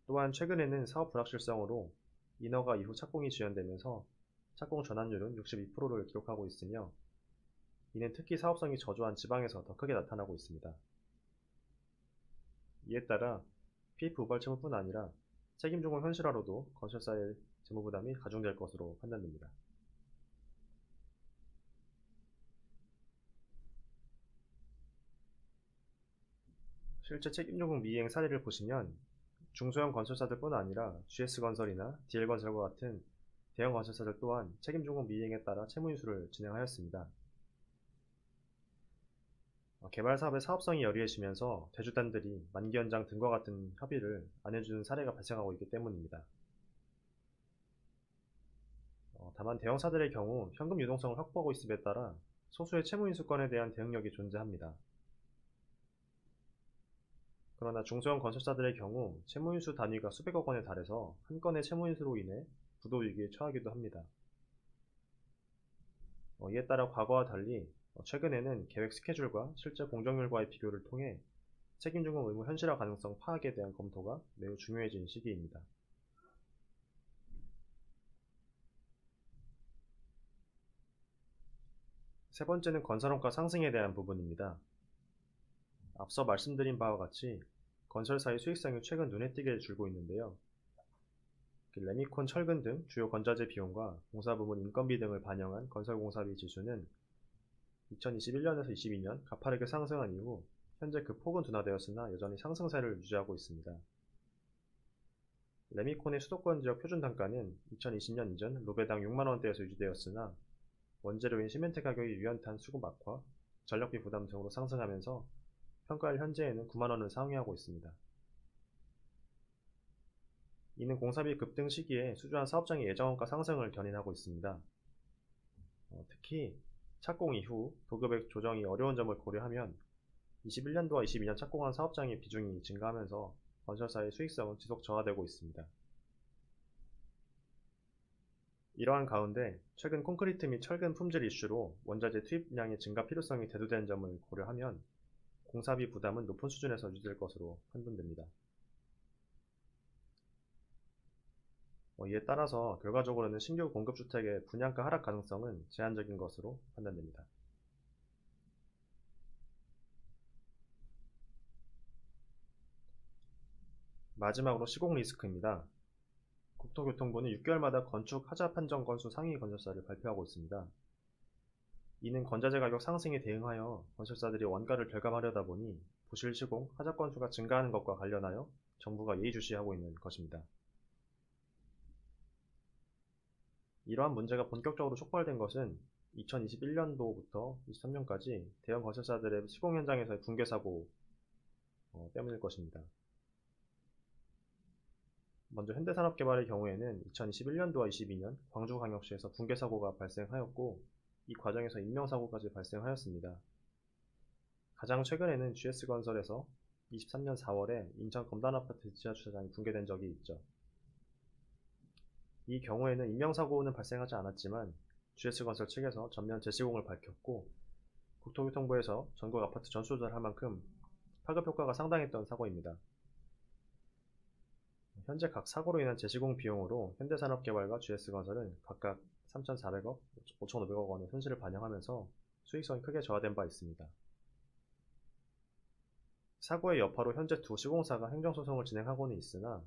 또한 최근에는 사업 불확실성으로 인허가 이후 착공이 지연되면서 착공 전환율은 62%를 기록하고 있으며 이는 특히 사업성이 저조한 지방에서 더 크게 나타나고 있습니다. 이에 따라 PF 우발 채무뿐 아니라 책임준공 현실화로도 건설사의 재무부담이 가중될 것으로 판단됩니다. 실제 책임준공 미이행 사례를 보시면 중소형 건설사들뿐 아니라 GS건설이나 DL건설과 같은 대형 건설사들 또한 책임준공 미이행에 따라 채무인수를 진행하였습니다. 개발 사업의 사업성이 여리해지면서 대주단들이 만기 연장 등과 같은 협의를 안 해주는 사례가 발생하고 있기 때문입니다. 다만 대형사들의 경우 현금 유동성을 확보하고 있음에 따라 소수의 채무인수권에 대한 대응력이 존재합니다. 그러나 중소형 건설사들의 경우 채무인수 단위가 수백억 원에 달해서 한 건의 채무인수로 인해 부도위기에 처하기도 합니다. 이에 따라 과거와 달리 최근에는 계획 스케줄과 실제 공정률과의 비교를 통해 책임준공 의무 현실화 가능성 파악에 대한 검토가 매우 중요해진 시기입니다. 세 번째는 건설원가 상승에 대한 부분입니다. 앞서 말씀드린 바와 같이 건설사의 수익성이 최근 눈에 띄게 줄고 있는데요. 레미콘 철근 등 주요 건자재 비용과 공사부문 인건비 등을 반영한 건설공사비 지수는 2021년에서 22년 가파르게 상승한 이후 현재 그 폭은 둔화되었으나 여전히 상승세를 유지하고 있습니다. 레미콘의 수도권 지역 표준 단가는 2020년 이전 로베당 6만원대에서 유지되었으나 원재료인 시멘트 가격이 유연탄 수급 악화, 전력비 부담 등으로 상승하면서 평가일 현재에는 9만원을 상회하고 있습니다. 이는 공사비 급등 시기에 수주한 사업장의 예정원가 상승을 견인하고 있습니다. 특히 착공 이후 도급액 조정이 어려운 점을 고려하면 21년도와 22년 착공한 사업장의 비중이 증가하면서 건설사의 수익성은 지속 저하되고 있습니다. 이러한 가운데 최근 콘크리트 및 철근 품질 이슈로 원자재 투입량의 증가 필요성이 대두되는 점을 고려하면 공사비 부담은 높은 수준에서 유지될 것으로 판단됩니다. 이에 따라서 결과적으로는 신규 공급주택의 분양가 하락 가능성은 제한적인 것으로 판단됩니다. 마지막으로 시공 리스크입니다. 국토교통부는 6개월마다 건축 하자 판정 건수 상위 건설사를 발표하고 있습니다. 이는 건자재 가격 상승에 대응하여 건설사들이 원가를 절감하려다 보니 부실 시공, 하자 건수가 증가하는 것과 관련하여 정부가 예의주시하고 있는 것입니다. 이러한 문제가 본격적으로 촉발된 것은 2021년도부터 23년까지 대형 건설사들의 시공 현장에서의 붕괴 사고 때문일 것입니다. 먼저 현대산업개발의 경우에는 2021년도와 22년 광주광역시에서 붕괴 사고가 발생하였고 이 과정에서 인명사고까지 발생하였습니다. 가장 최근에는 GS건설에서 23년 4월에 인천 검단아파트 지하주차장이 붕괴된 적이 있죠. 이 경우에는 인명사고는 발생하지 않았지만 GS건설 측에서 전면 재시공을 밝혔고 국토교통부에서 전국 아파트 전수조사를 할 만큼 파급 효과가 상당했던 사고입니다. 현재 각 사고로 인한 재시공 비용으로 현대산업개발과 GS건설은 각각 3,400억, 5,500억 원의 손실을 반영하면서 수익성이 크게 저하된 바 있습니다. 사고의 여파로 현재 두 시공사가 행정소송을 진행하고는 있으나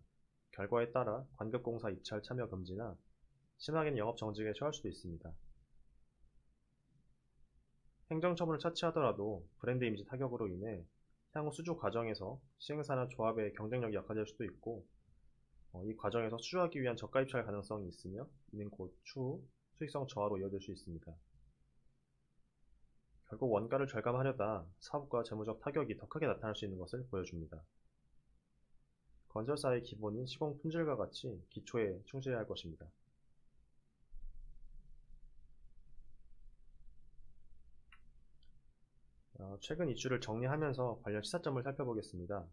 결과에 따라 관급공사 입찰 참여 금지나 심하게는 영업정지에 처할 수도 있습니다. 행정처분을 차치하더라도 브랜드 이미지 타격으로 인해 향후 수주 과정에서 시행사나 조합의 경쟁력이 약화될 수도 있고 이 과정에서 수주하기 위한 저가 입찰 가능성이 있으며 이는 곧 추후 수익성 저하로 이어질 수 있습니다. 결국 원가를 절감하려다 사업과 재무적 타격이 더 크게 나타날 수 있는 것을 보여줍니다. 건설사의 기본인 시공 품질과 같이 기초에 충실해야 할 것입니다. 최근 이슈를 정리하면서 관련 시사점을 살펴보겠습니다.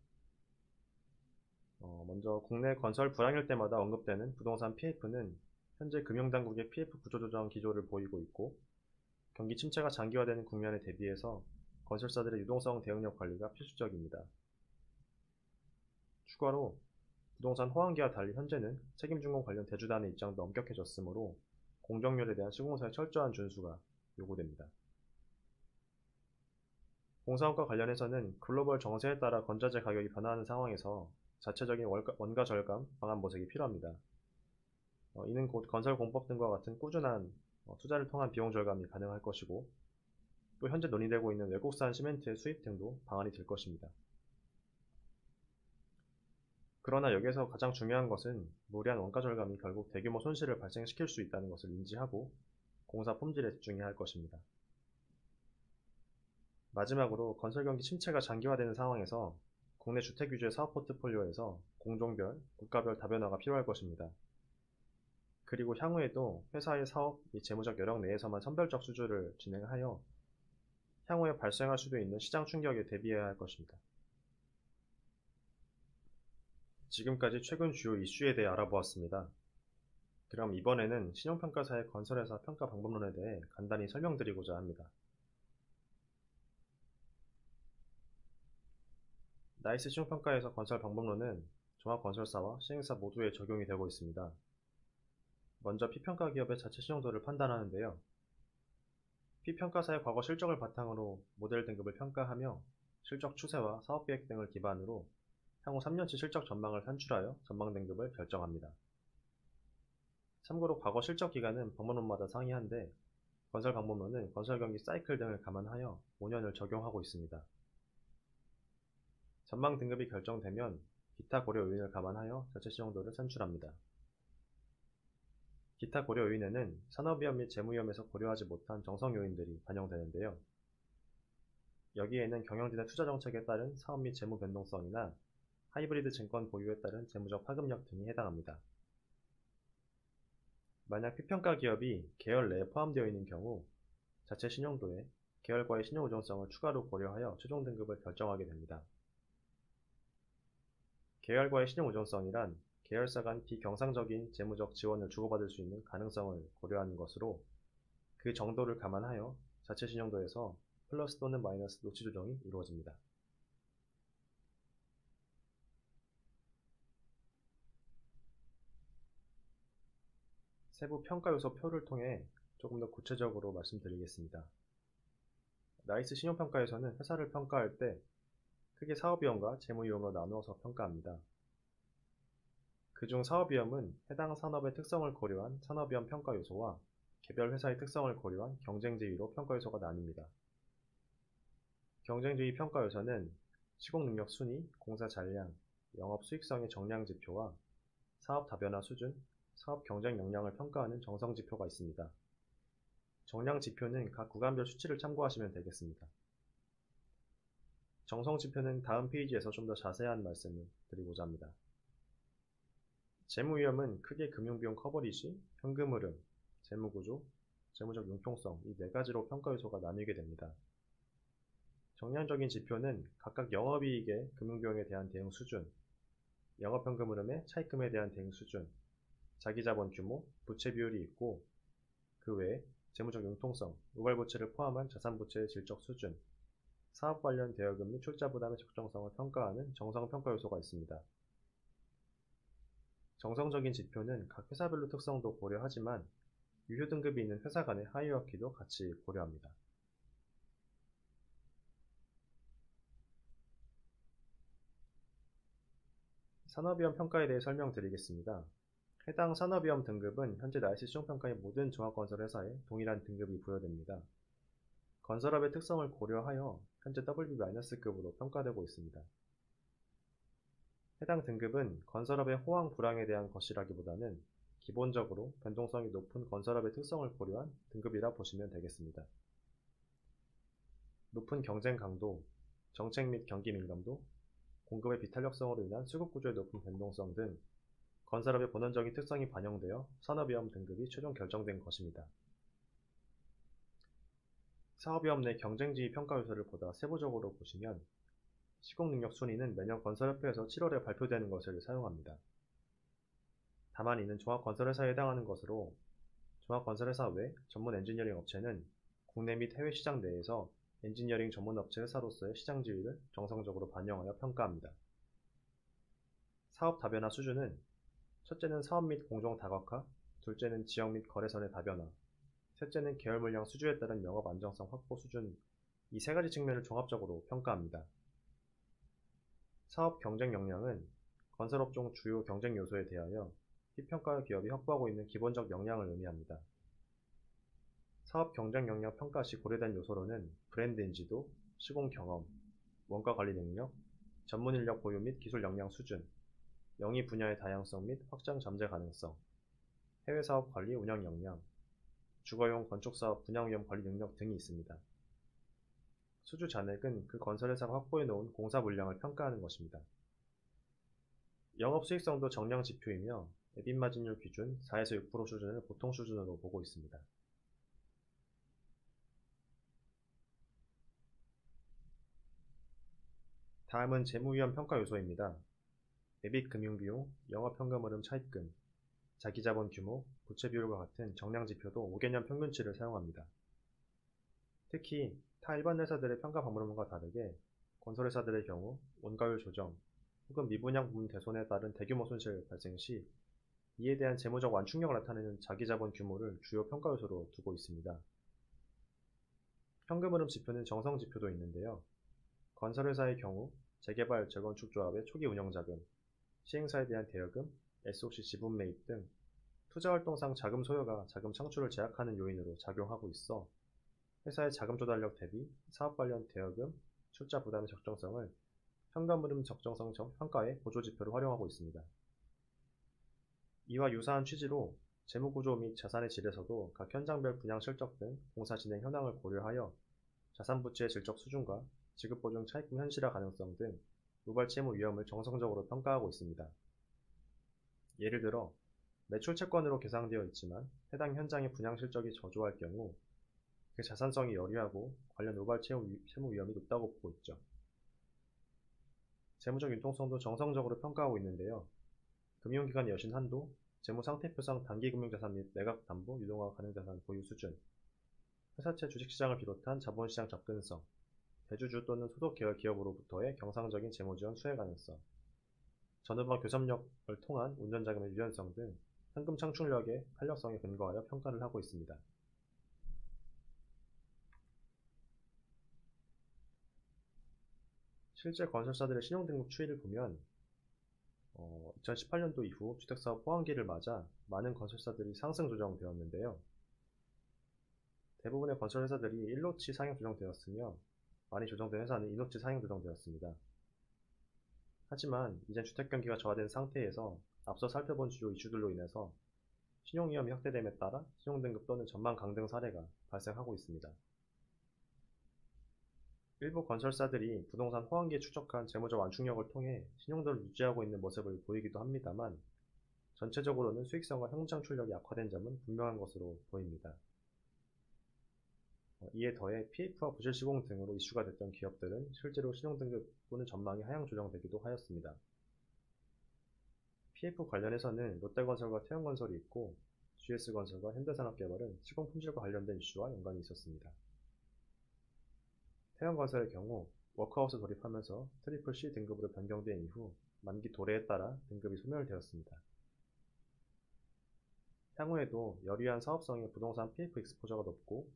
먼저 국내 건설 불황일 때마다 언급되는 부동산 PF는 현재 금융당국의 PF 구조조정 기조를 보이고 있고, 경기 침체가 장기화되는 국면에 대비해서 건설사들의 유동성 대응력 관리가 필수적입니다. 추가로 부동산 호황기와 달리 현재는 책임준공 관련 대주단의 입장도 엄격해졌으므로 공정률에 대한 시공사의 철저한 준수가 요구됩니다. 공사원가 관련해서는 글로벌 정세에 따라 건자재 가격이 변화하는 상황에서 자체적인 원가 절감 방안 모색이 필요합니다. 이는 곧 건설 공법 등과 같은 꾸준한 투자를 통한 비용 절감이 가능할 것이고, 또 현재 논의되고 있는 외국산 시멘트의 수입 등도 방안이 될 것입니다. 그러나 여기에서 가장 중요한 것은 무리한 원가 절감이 결국 대규모 손실을 발생시킬 수 있다는 것을 인지하고 공사 품질에 집중해야 할 것입니다. 마지막으로 건설 경기 침체가 장기화되는 상황에서 국내 주택 위주의 사업 포트폴리오에서 공종별, 국가별 다변화가 필요할 것입니다. 그리고 향후에도 회사의 사업 및 재무적 여력 내에서만 선별적 수주를 진행하여 향후에 발생할 수도 있는 시장 충격에 대비해야 할 것입니다. 지금까지 최근 주요 이슈에 대해 알아보았습니다. 그럼 이번에는 신용평가사의 건설회사 평가 방법론에 대해 간단히 설명드리고자 합니다. 나이스 신용평가에서 건설 방법론은 종합건설사와 시행사 모두에 적용이 되고 있습니다. 먼저 P평가 기업의 자체 신용도를 판단하는데요. P평가사의 과거 실적을 바탕으로 모델 등급을 평가하며 실적 추세와 사업계획 등을 기반으로 향후 3년치 실적 전망을 산출하여 전망 등급을 결정합니다. 참고로 과거 실적 기간은 방법론마다 상이한데, 건설 방법론은 건설 경기 사이클 등을 감안하여 5년을 적용하고 있습니다. 전망 등급이 결정되면 기타 고려 요인을 감안하여 자체 신용도를 산출합니다. 기타 고려 요인에는 산업위험 및 재무위험에서 고려하지 못한 정성 요인들이 반영되는데요. 여기에는 경영진의 투자 정책에 따른 사업 및 재무 변동성이나 하이브리드 증권 보유에 따른 재무적 파급력 등이 해당합니다. 만약 P평가 기업이 계열 내에 포함되어 있는 경우 자체 신용도에 계열과의 신용 의존성을 추가로 고려하여 최종 등급을 결정하게 됩니다. 계열과의 신용 의존성이란 계열사 간 비경상적인 재무적 지원을 주고받을 수 있는 가능성을 고려하는 것으로, 그 정도를 감안하여 자체 신용도에서 플러스 또는 마이너스 노치 조정이 이루어집니다. 세부 평가 요소 표를 통해 조금 더 구체적으로 말씀드리겠습니다. 나이스 신용평가에서는 회사를 평가할 때 크게 사업위험과 재무위험으로 나누어서 평가합니다. 그중 사업위험은 해당 산업의 특성을 고려한 산업위험 평가 요소와 개별 회사의 특성을 고려한 경쟁지위로 평가 요소가 나뉩니다. 경쟁지위 평가 요소는 시공능력 순위, 공사 잔량, 영업 수익성의 정량 지표와 사업 다변화 수준, 사업 경쟁 역량을 평가하는 정성 지표가 있습니다. 정량 지표는 각 구간별 수치를 참고하시면 되겠습니다. 정성 지표는 다음 페이지에서 좀 더 자세한 말씀을 드리고자 합니다. 재무위험은 크게 금융비용 커버리지, 현금 흐름, 재무구조, 재무적 융통성 이 네 가지로 평가 요소가 나뉘게 됩니다. 정량적인 지표는 각각 영업이익의 금융비용에 대한 대응 수준, 영업현금 흐름의 차입금에 대한 대응 수준, 자기자본 규모, 부채 비율이 있고, 그 외에 재무적 융통성, 우발부채를 포함한 자산부채의 질적 수준, 사업 관련 대여금 및 출자 부담의 적정성을 평가하는 정성평가 요소가 있습니다. 정성적인 지표는 각 회사별로 특성도 고려하지만 유효 등급이 있는 회사 간의 하이어키도 같이 고려합니다. 산업위험 평가에 대해 설명드리겠습니다. 해당 산업위험 등급은 현재 나이스 신용평가의 모든 종합건설회사에 동일한 등급이 부여됩니다. 건설업의 특성을 고려하여 현재 WB-급으로 평가되고 있습니다. 해당 등급은 건설업의 호황 불황에 대한 것이라기보다는 기본적으로 변동성이 높은 건설업의 특성을 고려한 등급이라 보시면 되겠습니다. 높은 경쟁 강도, 정책 및 경기 민감도, 공급의 비탄력성으로 인한 수급 구조의 높은 변동성 등 건설업의 본원적인 특성이 반영되어 산업위험 등급이 최종 결정된 것입니다. 사업위험 내 경쟁지위 평가 요소를 보다 세부적으로 보시면 시공능력 순위는 매년 건설협회에서 7월에 발표되는 것을 사용합니다. 다만 이는 종합건설회사에 해당하는 것으로 종합건설회사 외 전문 엔지니어링 업체는 국내 및 해외 시장 내에서 엔지니어링 전문 업체 회사로서의 시장 지위를 정성적으로 반영하여 평가합니다. 사업 다변화 수준은 첫째는 사업 및 공정 다각화, 둘째는 지역 및 거래선의 다변화, 셋째는 계열 물량 수주에 따른 영업 안정성 확보 수준, 이 세 가지 측면을 종합적으로 평가합니다. 사업 경쟁 역량은 건설업종 주요 경쟁 요소에 대하여 피평가 기업이 확보하고 있는 기본적 역량을 의미합니다. 사업 경쟁 역량 평가 시 고려된 요소로는 브랜드 인지도, 시공 경험, 원가 관리 능력, 전문 인력 보유 및 기술 역량 수준, 영위 분야의 다양성 및 확장 잠재 가능성, 해외 사업 관리 운영 역량, 주거용 건축사업 분양 위험 관리 능력 등이 있습니다. 수주 잔액은 그 건설회사가 확보해 놓은 공사 물량을 평가하는 것입니다. 영업 수익성도 정량 지표이며 EBIT 마진율 기준 4에서 6% 수준을 보통 수준으로 보고 있습니다. 다음은 재무위험 평가 요소입니다. EBIT 금융비용, 영업현금흐름 차입금, 자기자본 규모, 부채 비율과 같은 정량 지표도 5개년 평균치를 사용합니다. 특히 타 일반 회사들의 평가 방법론과 다르게 건설회사들의 경우 원가율 조정 혹은 미분양 부분 대손에 따른 대규모 손실 발생 시 이에 대한 재무적 완충력을 나타내는 자기자본 규모를 주요 평가 요소로 두고 있습니다. 현금흐름 지표는 정성 지표도 있는데요. 건설회사의 경우 재개발, 재건축 조합의 초기 운영자금, 시행사에 대한 대여금, SOC 지분 매입 등 투자활동상 자금 소요가 자금 창출을 제약하는 요인으로 작용하고 있어 회사의 자금 조달력 대비 사업 관련 대여금, 출자 부담의 적정성을 현금흐름 적정성 평가의 보조지표로 활용하고 있습니다. 이와 유사한 취지로 재무구조 및 자산의 질에서도 각 현장별 분양 실적 등 공사 진행 현황을 고려하여 자산 부채의 질적 수준과 지급 보증 차입금 현실화 가능성 등 유발 채무 위험을 정성적으로 평가하고 있습니다. 예를 들어 매출 채권으로 계상되어 있지만 해당 현장의 분양 실적이 저조할 경우 그 자산성이 여류하고 관련 유발 채무 위험이 높다고 보고 있죠. 재무적 융통성도 정성적으로 평가하고 있는데요. 금융기관의 여신 한도, 재무상태표상 단기금융자산 및 매각담보, 유동화 가능자산 보유 수준, 회사채 주식시장을 비롯한 자본시장 접근성, 대주주 또는 소속계열 기업으로부터의 경상적인 재무지원 수혜 가능성, 전후방 교섭력을 통한 운전자금의 유연성 등 현금 창출력의 탄력성에 근거하여 평가를 하고 있습니다. 실제 건설사들의 신용등급 추이를 보면 2018년도 이후 주택사업 호황기를 맞아 많은 건설사들이 상승 조정되었는데요. 대부분의 건설회사들이 1노치 상향 조정되었으며 많이 조정된 회사는 2노치 상향 조정되었습니다. 하지만 이젠 주택경기가 저하된 상태에서 앞서 살펴본 주요 이슈들로 인해서 신용위험이 확대됨에 따라 신용등급 또는 전망 강등 사례가 발생하고 있습니다. 일부 건설사들이 부동산 호황기에 축적한 재무적 완충력을 통해 신용도를 유지하고 있는 모습을 보이기도 합니다만 전체적으로는 수익성과 현금 창출력이 악화된 점은 분명한 것으로 보입니다. 이에 더해 PF와 부실 시공 등으로 이슈가 됐던 기업들은 실제로 신용등급 또는 전망이 하향 조정되기도 하였습니다. PF 관련해서는 롯데건설과 태영건설이 있고 GS건설과 현대산업개발은 시공품질과 관련된 이슈와 연관이 있었습니다. 태영건설의 경우 워크하우스 돌입하면서 트리플 C 등급으로 변경된 이후 만기 도래에 따라 등급이 소멸되었습니다. 향후에도 여리한 사업성의 부동산 PF 익스포저가 높고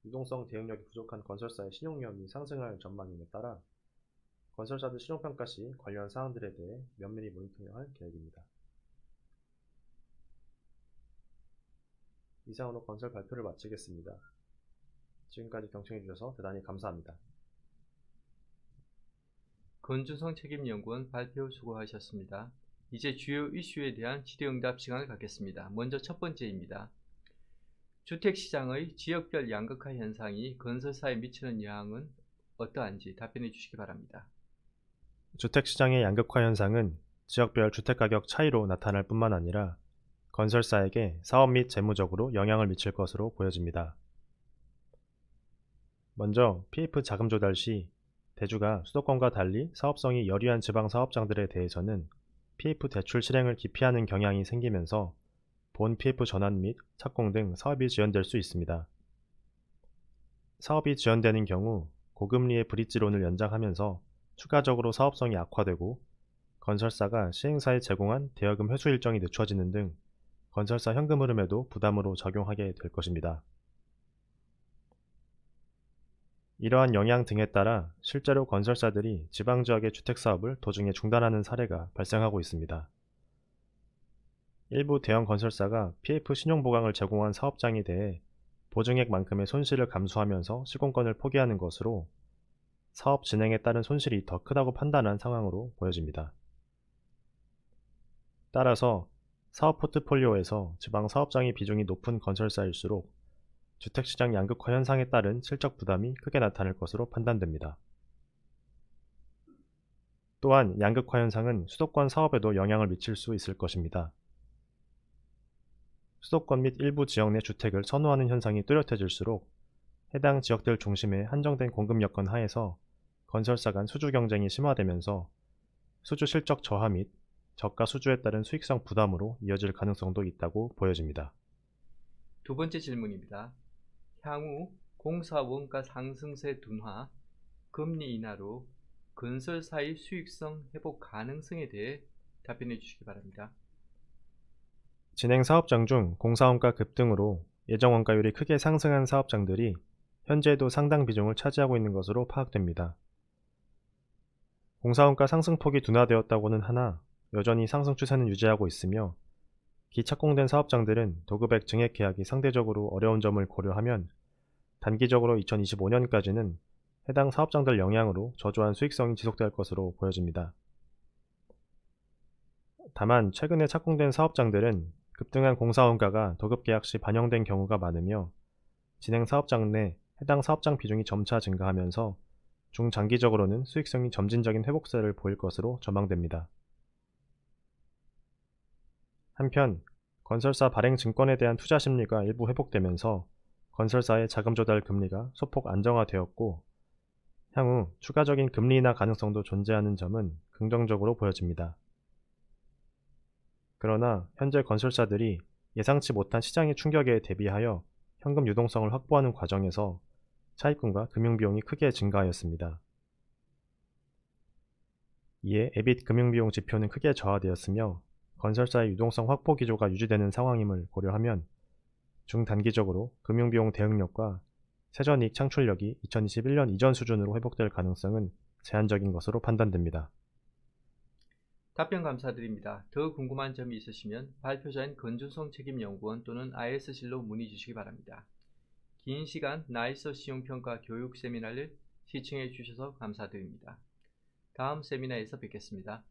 유동성 대응력이 부족한 건설사의 신용위험이 상승할 전망임에 따라 건설사들 신용평가 시 관련 사항들에 대해 면밀히 모니터링할 계획입니다. 이상으로 건설 발표를 마치겠습니다. 지금까지 경청해주셔서 대단히 감사합니다. 권준성 책임연구원 발표 수고하셨습니다. 이제 주요 이슈에 대한 질의응답 시간을 갖겠습니다. 먼저 첫 번째입니다. 주택시장의 지역별 양극화 현상이 건설사에 미치는 영향은 어떠한지 답변해 주시기 바랍니다. 주택시장의 양극화 현상은 지역별 주택가격 차이로 나타날 뿐만 아니라 건설사에게 사업 및 재무적으로 영향을 미칠 것으로 보여집니다. 먼저 PF 자금 조달 시 대주가 수도권과 달리 사업성이 여리한 지방사업장들에 대해서는 PF 대출 실행을 기피하는 경향이 생기면서 본 PF 전환 및 착공 등 사업이 지연될 수 있습니다. 사업이 지연되는 경우 고금리의 브릿지론을 연장하면서 추가적으로 사업성이 악화되고 건설사가 시행사에 제공한 대여금 회수 일정이 늦춰지는 등 건설사 현금 흐름에도 부담으로 작용하게 될 것입니다. 이러한 영향 등에 따라 실제로 건설사들이 지방지역의 주택사업을 도중에 중단하는 사례가 발생하고 있습니다. 일부 대형 건설사가 PF 신용보강을 제공한 사업장에 대해 보증액만큼의 손실을 감수하면서 시공권을 포기하는 것으로 사업 진행에 따른 손실이 더 크다고 판단한 상황으로 보여집니다. 따라서 사업 포트폴리오에서 지방 사업장의 비중이 높은 건설사일수록 주택시장 양극화 현상에 따른 실적 부담이 크게 나타날 것으로 판단됩니다. 또한 양극화 현상은 수도권 사업에도 영향을 미칠 수 있을 것입니다. 수도권 및 일부 지역 내 주택을 선호하는 현상이 뚜렷해질수록 해당 지역들 중심의 한정된 공급 여건 하에서 건설사 간 수주 경쟁이 심화되면서 수주 실적 저하 및 저가 수주에 따른 수익성 부담으로 이어질 가능성도 있다고 보여집니다. 두 번째 질문입니다. 향후 공사 원가 상승세 둔화, 금리 인하로 건설사의 수익성 회복 가능성에 대해 답변해 주시기 바랍니다. 진행 사업장 중 공사원가 급등으로 예정원가율이 크게 상승한 사업장들이 현재에도 상당 비중을 차지하고 있는 것으로 파악됩니다. 공사원가 상승폭이 둔화되었다고는 하나 여전히 상승 추세는 유지하고 있으며 기착공된 사업장들은 도급액 증액 계약이 상대적으로 어려운 점을 고려하면 단기적으로 2025년까지는 해당 사업장들 영향으로 저조한 수익성이 지속될 것으로 보여집니다. 다만 최근에 착공된 사업장들은 급등한 공사원가가 도급계약 시 반영된 경우가 많으며 진행 사업장 내 해당 사업장 비중이 점차 증가하면서 중장기적으로는 수익성이 점진적인 회복세를 보일 것으로 전망됩니다. 한편 건설사 발행 증권에 대한 투자 심리가 일부 회복되면서 건설사의 자금 조달 금리가 소폭 안정화되었고 향후 추가적인 금리 인하 가능성도 존재하는 점은 긍정적으로 보여집니다. 그러나 현재 건설사들이 예상치 못한 시장의 충격에 대비하여 현금 유동성을 확보하는 과정에서 차입금과 금융비용이 크게 증가하였습니다. 이에 EBIT 금융비용 지표는 크게 저하되었으며 건설사의 유동성 확보 기조가 유지되는 상황임을 고려하면 중단기적으로 금융비용 대응력과 세전이익 창출력이 2021년 이전 수준으로 회복될 가능성은 제한적인 것으로 판단됩니다. 답변 감사드립니다. 더 궁금한 점이 있으시면 발표자인 건준성 책임연구원 또는 IS실로 문의 주시기 바랍니다. 긴 시간 나이서 시용평가 교육 세미나를 시청해 주셔서 감사드립니다. 다음 세미나에서 뵙겠습니다.